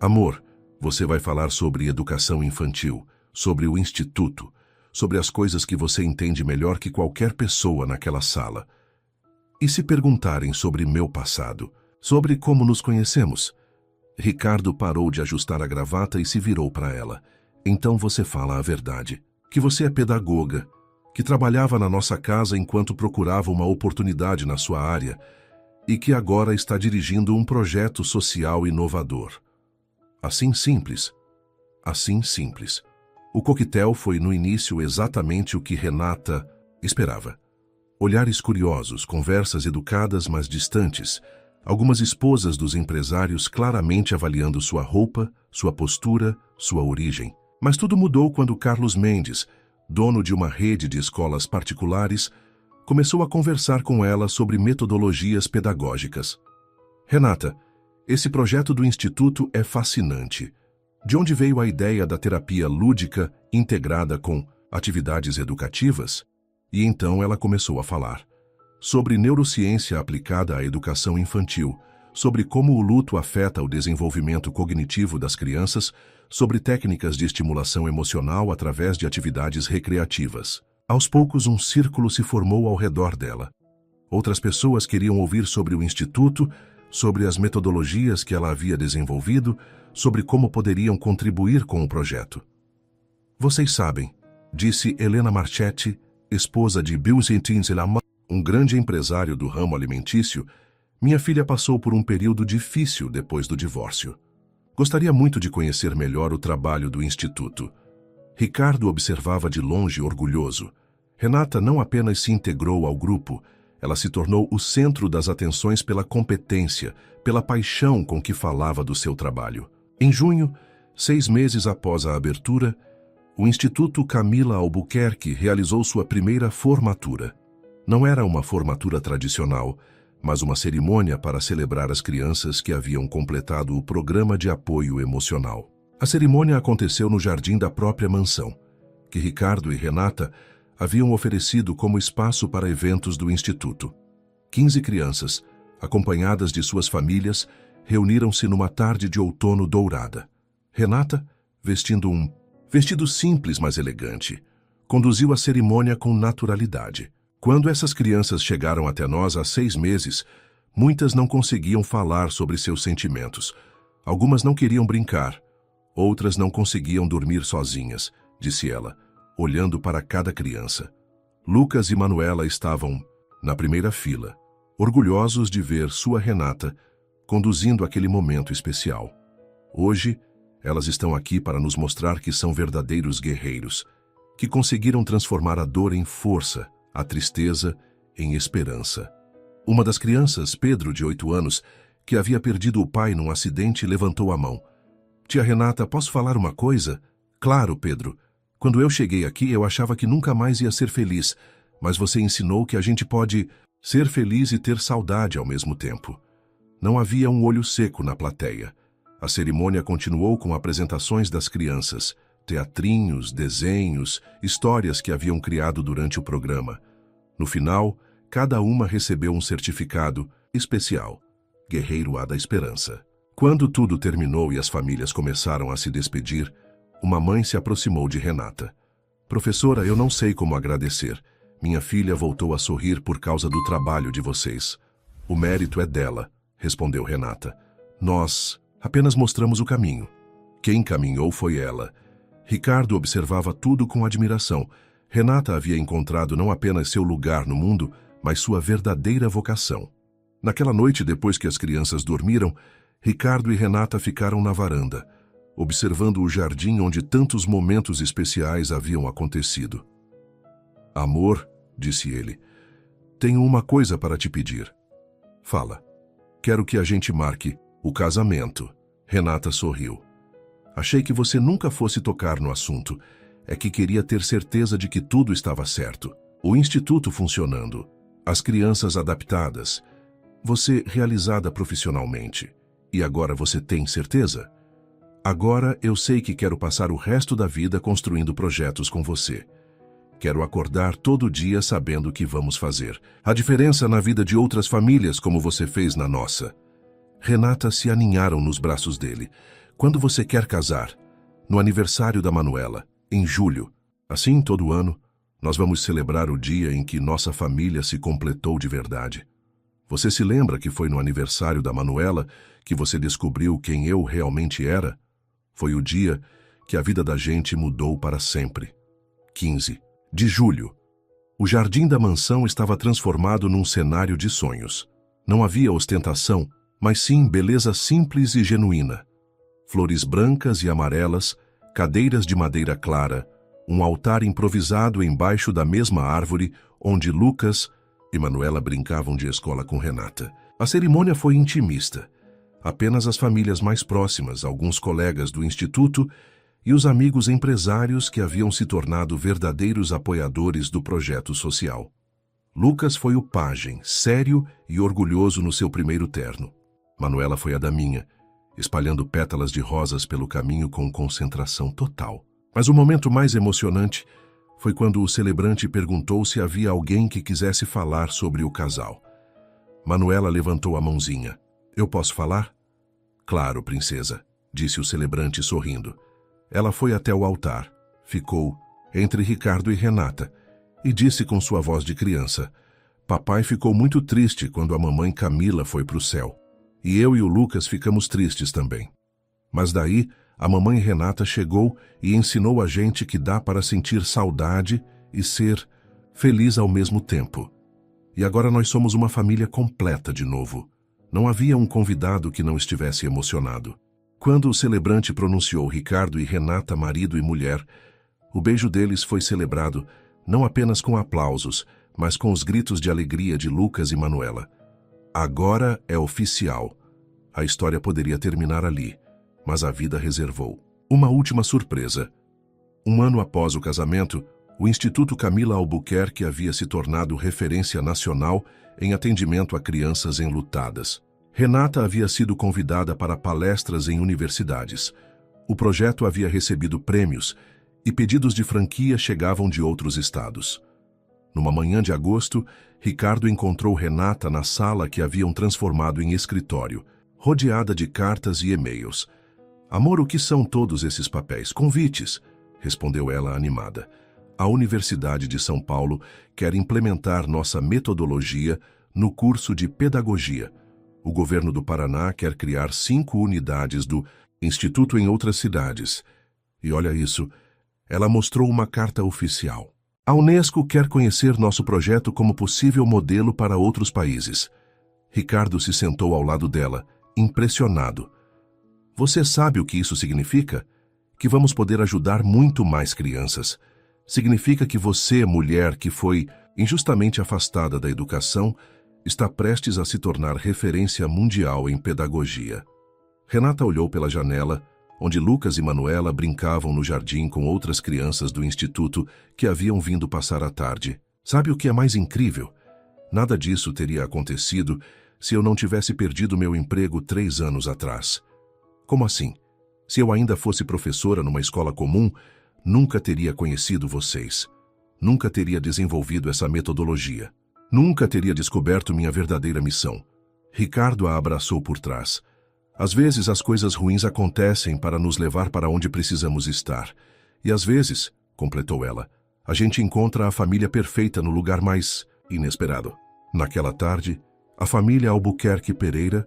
Amor, você vai falar sobre educação infantil, sobre o instituto, sobre as coisas que você entende melhor que qualquer pessoa naquela sala. E se perguntarem sobre meu passado, sobre como nos conhecemos? Ricardo parou de ajustar a gravata e se virou para ela. Então você fala a verdade, que você é pedagoga, que trabalhava na nossa casa enquanto procurava uma oportunidade na sua área e que agora está dirigindo um projeto social inovador. Assim simples. Assim simples. O coquetel foi no início exatamente o que Renata esperava. Olhares curiosos, conversas educadas mas distantes, algumas esposas dos empresários claramente avaliando sua roupa, sua postura, sua origem. Mas tudo mudou quando Carlos Mendes, dono de uma rede de escolas particulares, começou a conversar com ela sobre metodologias pedagógicas. Renata, esse projeto do Instituto é fascinante. De onde veio a ideia da terapia lúdica integrada com atividades educativas? E então ela começou a falar sobre neurociência aplicada à educação infantil, sobre como o luto afeta o desenvolvimento cognitivo das crianças, sobre técnicas de estimulação emocional através de atividades recreativas. Aos poucos, um círculo se formou ao redor dela. Outras pessoas queriam ouvir sobre o Instituto, sobre as metodologias que ela havia desenvolvido, sobre como poderiam contribuir com o projeto. Vocês sabem, disse Helena Marchetti, esposa de Bill Zintinzelama, um grande empresário do ramo alimentício, minha filha passou por um período difícil depois do divórcio. Gostaria muito de conhecer melhor o trabalho do Instituto. Ricardo observava de longe orgulhoso. Renata não apenas se integrou ao grupo, ela se tornou o centro das atenções pela competência, pela paixão com que falava do seu trabalho. Em junho, 6 meses após a abertura, o Instituto Camila Albuquerque realizou sua primeira formatura. Não era uma formatura tradicional, mas uma cerimônia para celebrar as crianças que haviam completado o programa de apoio emocional. A cerimônia aconteceu no jardim da própria mansão, que Ricardo e Renata haviam oferecido como espaço para eventos do Instituto. 15 crianças, acompanhadas de suas famílias, reuniram-se numa tarde de outono dourada. Renata, vestindo um vestido simples, mas elegante, conduziu a cerimônia com naturalidade. Quando essas crianças chegaram até nós há 6 meses, muitas não conseguiam falar sobre seus sentimentos. Algumas não queriam brincar, outras não conseguiam dormir sozinhas, disse ela, olhando para cada criança. Lucas e Manuela estavam na primeira fila, orgulhosos de ver sua Renata conduzindo aquele momento especial. Hoje, elas estão aqui para nos mostrar que são verdadeiros guerreiros, que conseguiram transformar a dor em força, a tristeza em esperança. Uma das crianças, Pedro, de 8 anos, que havia perdido o pai num acidente, levantou a mão. Tia Renata, posso falar uma coisa? Claro, Pedro. Quando eu cheguei aqui, eu achava que nunca mais ia ser feliz, mas você ensinou que a gente pode ser feliz e ter saudade ao mesmo tempo. Não havia um olho seco na plateia. A cerimônia continuou com apresentações das crianças, teatrinhos, desenhos, histórias que haviam criado durante o programa. No final, cada uma recebeu um certificado especial, Guerreiro A da Esperança. Quando tudo terminou e as famílias começaram a se despedir, uma mãe se aproximou de Renata. Professora, eu não sei como agradecer. Minha filha voltou a sorrir por causa do trabalho de vocês. O mérito é dela, respondeu Renata. Nós apenas mostramos o caminho. Quem caminhou foi ela. Ricardo observava tudo com admiração. Renata havia encontrado não apenas seu lugar no mundo, mas sua verdadeira vocação. Naquela noite, depois que as crianças dormiram, Ricardo e Renata ficaram na varanda, observando o jardim onde tantos momentos especiais haviam acontecido. Amor, disse ele, tenho uma coisa para te pedir. Fala. Quero que a gente marque o casamento. Renata sorriu. Achei que você nunca fosse tocar no assunto. É que queria ter certeza de que tudo estava certo. O instituto funcionando, as crianças adaptadas, você realizada profissionalmente. E agora você tem certeza? Agora eu sei que quero passar o resto da vida construindo projetos com você. Quero acordar todo dia sabendo o que vamos fazer. A diferença na vida de outras famílias como você fez na nossa. Renata se aninharam nos braços dele. Quando você quer casar? No aniversário da Manuela, em julho. Assim, todo ano, nós vamos celebrar o dia em que nossa família se completou de verdade. Você se lembra que foi no aniversário da Manuela que você descobriu quem eu realmente era? Foi o dia que a vida da gente mudou para sempre. 15 de julho. O jardim da mansão estava transformado num cenário de sonhos. Não havia ostentação, mas sim beleza simples e genuína. Flores brancas e amarelas, cadeiras de madeira clara, um altar improvisado embaixo da mesma árvore onde Lucas e Manuela brincavam de escola com Renata. A cerimônia foi intimista. Apenas as famílias mais próximas, alguns colegas do instituto e os amigos empresários que haviam se tornado verdadeiros apoiadores do projeto social. Lucas foi o pajem, sério e orgulhoso no seu primeiro terno. Manuela foi a daminha, espalhando pétalas de rosas pelo caminho com concentração total. Mas o momento mais emocionante foi quando o celebrante perguntou se havia alguém que quisesse falar sobre o casal. Manuela levantou a mãozinha. Eu posso falar? Claro, princesa, disse o celebrante sorrindo. Ela foi até o altar, ficou entre Ricardo e Renata e disse com sua voz de criança: Papai ficou muito triste quando a mamãe Camila foi para o céu. E eu e o Lucas ficamos tristes também. Mas daí, a mamãe Renata chegou e ensinou a gente que dá para sentir saudade e ser feliz ao mesmo tempo. E agora nós somos uma família completa de novo. Não havia um convidado que não estivesse emocionado. Quando o celebrante pronunciou Ricardo e Renata marido e mulher, o beijo deles foi celebrado não apenas com aplausos, mas com os gritos de alegria de Lucas e Manuela. Agora é oficial. A história poderia terminar ali, mas a vida reservou uma última surpresa. Um ano após o casamento, o Instituto Camila Albuquerque havia se tornado referência nacional em atendimento a crianças enlutadas. Renata havia sido convidada para palestras em universidades. O projeto havia recebido prêmios e pedidos de franquia chegavam de outros estados. Numa manhã de agosto, Ricardo encontrou Renata na sala que haviam transformado em escritório, rodeada de cartas e e-mails. "Amor, o que são todos esses papéis? Convites", respondeu ela animada. "A Universidade de São Paulo quer implementar nossa metodologia no curso de pedagogia. O governo do Paraná quer criar 5 unidades do Instituto em outras cidades. E olha isso, ela mostrou uma carta oficial. A Unesco quer conhecer nosso projeto como possível modelo para outros países." Ricardo se sentou ao lado dela, impressionado. "Você sabe o que isso significa? Que vamos poder ajudar muito mais crianças. Significa que você, mulher que foi injustamente afastada da educação, está prestes a se tornar referência mundial em pedagogia." Renata olhou pela janela, onde Lucas e Manuela brincavam no jardim com outras crianças do instituto que haviam vindo passar a tarde. "Sabe o que é mais incrível? Nada disso teria acontecido se eu não tivesse perdido meu emprego 3 anos atrás." "Como assim? Se eu ainda fosse professora numa escola comum, nunca teria conhecido vocês. Nunca teria desenvolvido essa metodologia. Nunca teria descoberto minha verdadeira missão." Ricardo a abraçou por trás. "Às vezes as coisas ruins acontecem para nos levar para onde precisamos estar. E às vezes", completou ela, "a gente encontra a família perfeita no lugar mais inesperado." Naquela tarde, a família Albuquerque Pereira,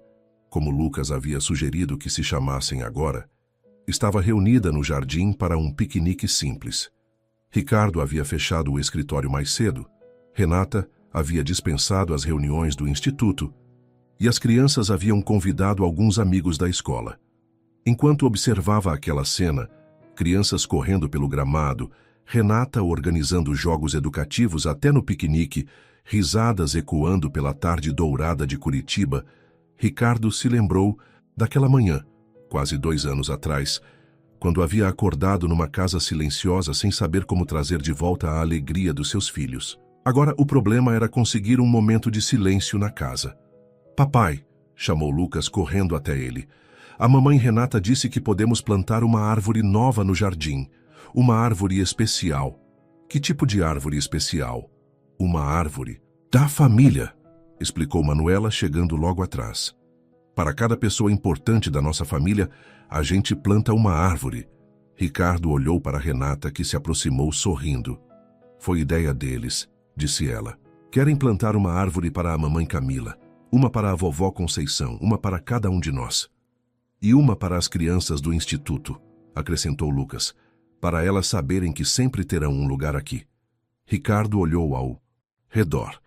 como Lucas havia sugerido que se chamassem agora, estava reunida no jardim para um piquenique simples. Ricardo havia fechado o escritório mais cedo, Renata havia dispensado as reuniões do instituto e as crianças haviam convidado alguns amigos da escola. Enquanto observava aquela cena, crianças correndo pelo gramado, Renata organizando jogos educativos até no piquenique, risadas ecoando pela tarde dourada de Curitiba, Ricardo se lembrou daquela manhã, quase 2 anos atrás, quando havia acordado numa casa silenciosa sem saber como trazer de volta a alegria dos seus filhos. Agora o problema era conseguir um momento de silêncio na casa. "Papai", chamou Lucas correndo até ele, "a mamãe Renata disse que podemos plantar uma árvore nova no jardim. Uma árvore especial." "Que tipo de árvore especial?" "Uma árvore da família", explicou Manuela, chegando logo atrás. "Para cada pessoa importante da nossa família, a gente planta uma árvore." Ricardo olhou para Renata, que se aproximou sorrindo. "Foi ideia deles", disse ela. "Querem plantar uma árvore para a mamãe Camila, uma para a vovó Conceição, uma para cada um de nós. E uma para as crianças do instituto", acrescentou Lucas, "para elas saberem que sempre terão um lugar aqui." Ricardo olhou ao redor.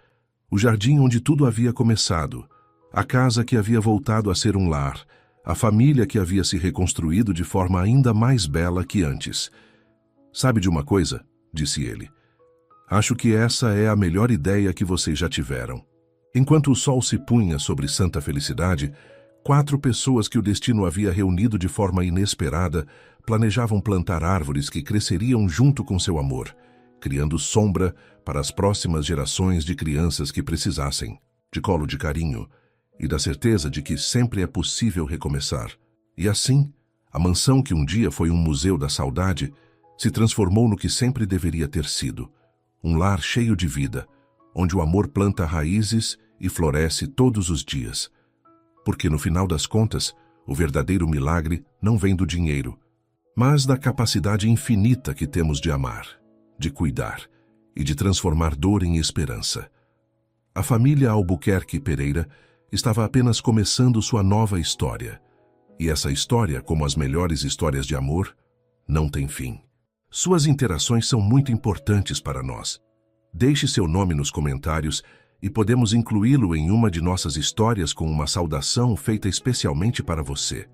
O jardim onde tudo havia começado, a casa que havia voltado a ser um lar, a família que havia se reconstruído de forma ainda mais bela que antes. "Sabe de uma coisa?", disse ele. "Acho que essa é a melhor ideia que vocês já tiveram." Enquanto o sol se punha sobre Santa Felicidade, 4 pessoas que o destino havia reunido de forma inesperada planejavam plantar árvores que cresceriam junto com seu amor, criando sombra para as próximas gerações de crianças que precisassem de colo de carinho e da certeza de que sempre é possível recomeçar. E assim, a mansão que um dia foi um museu da saudade se transformou no que sempre deveria ter sido, um lar cheio de vida, onde o amor planta raízes e floresce todos os dias. Porque no final das contas, o verdadeiro milagre não vem do dinheiro, mas da capacidade infinita que temos de amar, de cuidar e de transformar dor em esperança. A família Albuquerque Pereira estava apenas começando sua nova história. E essa história, como as melhores histórias de amor, não tem fim. Suas interações são muito importantes para nós. Deixe seu nome nos comentários e podemos incluí-lo em uma de nossas histórias com uma saudação feita especialmente para você.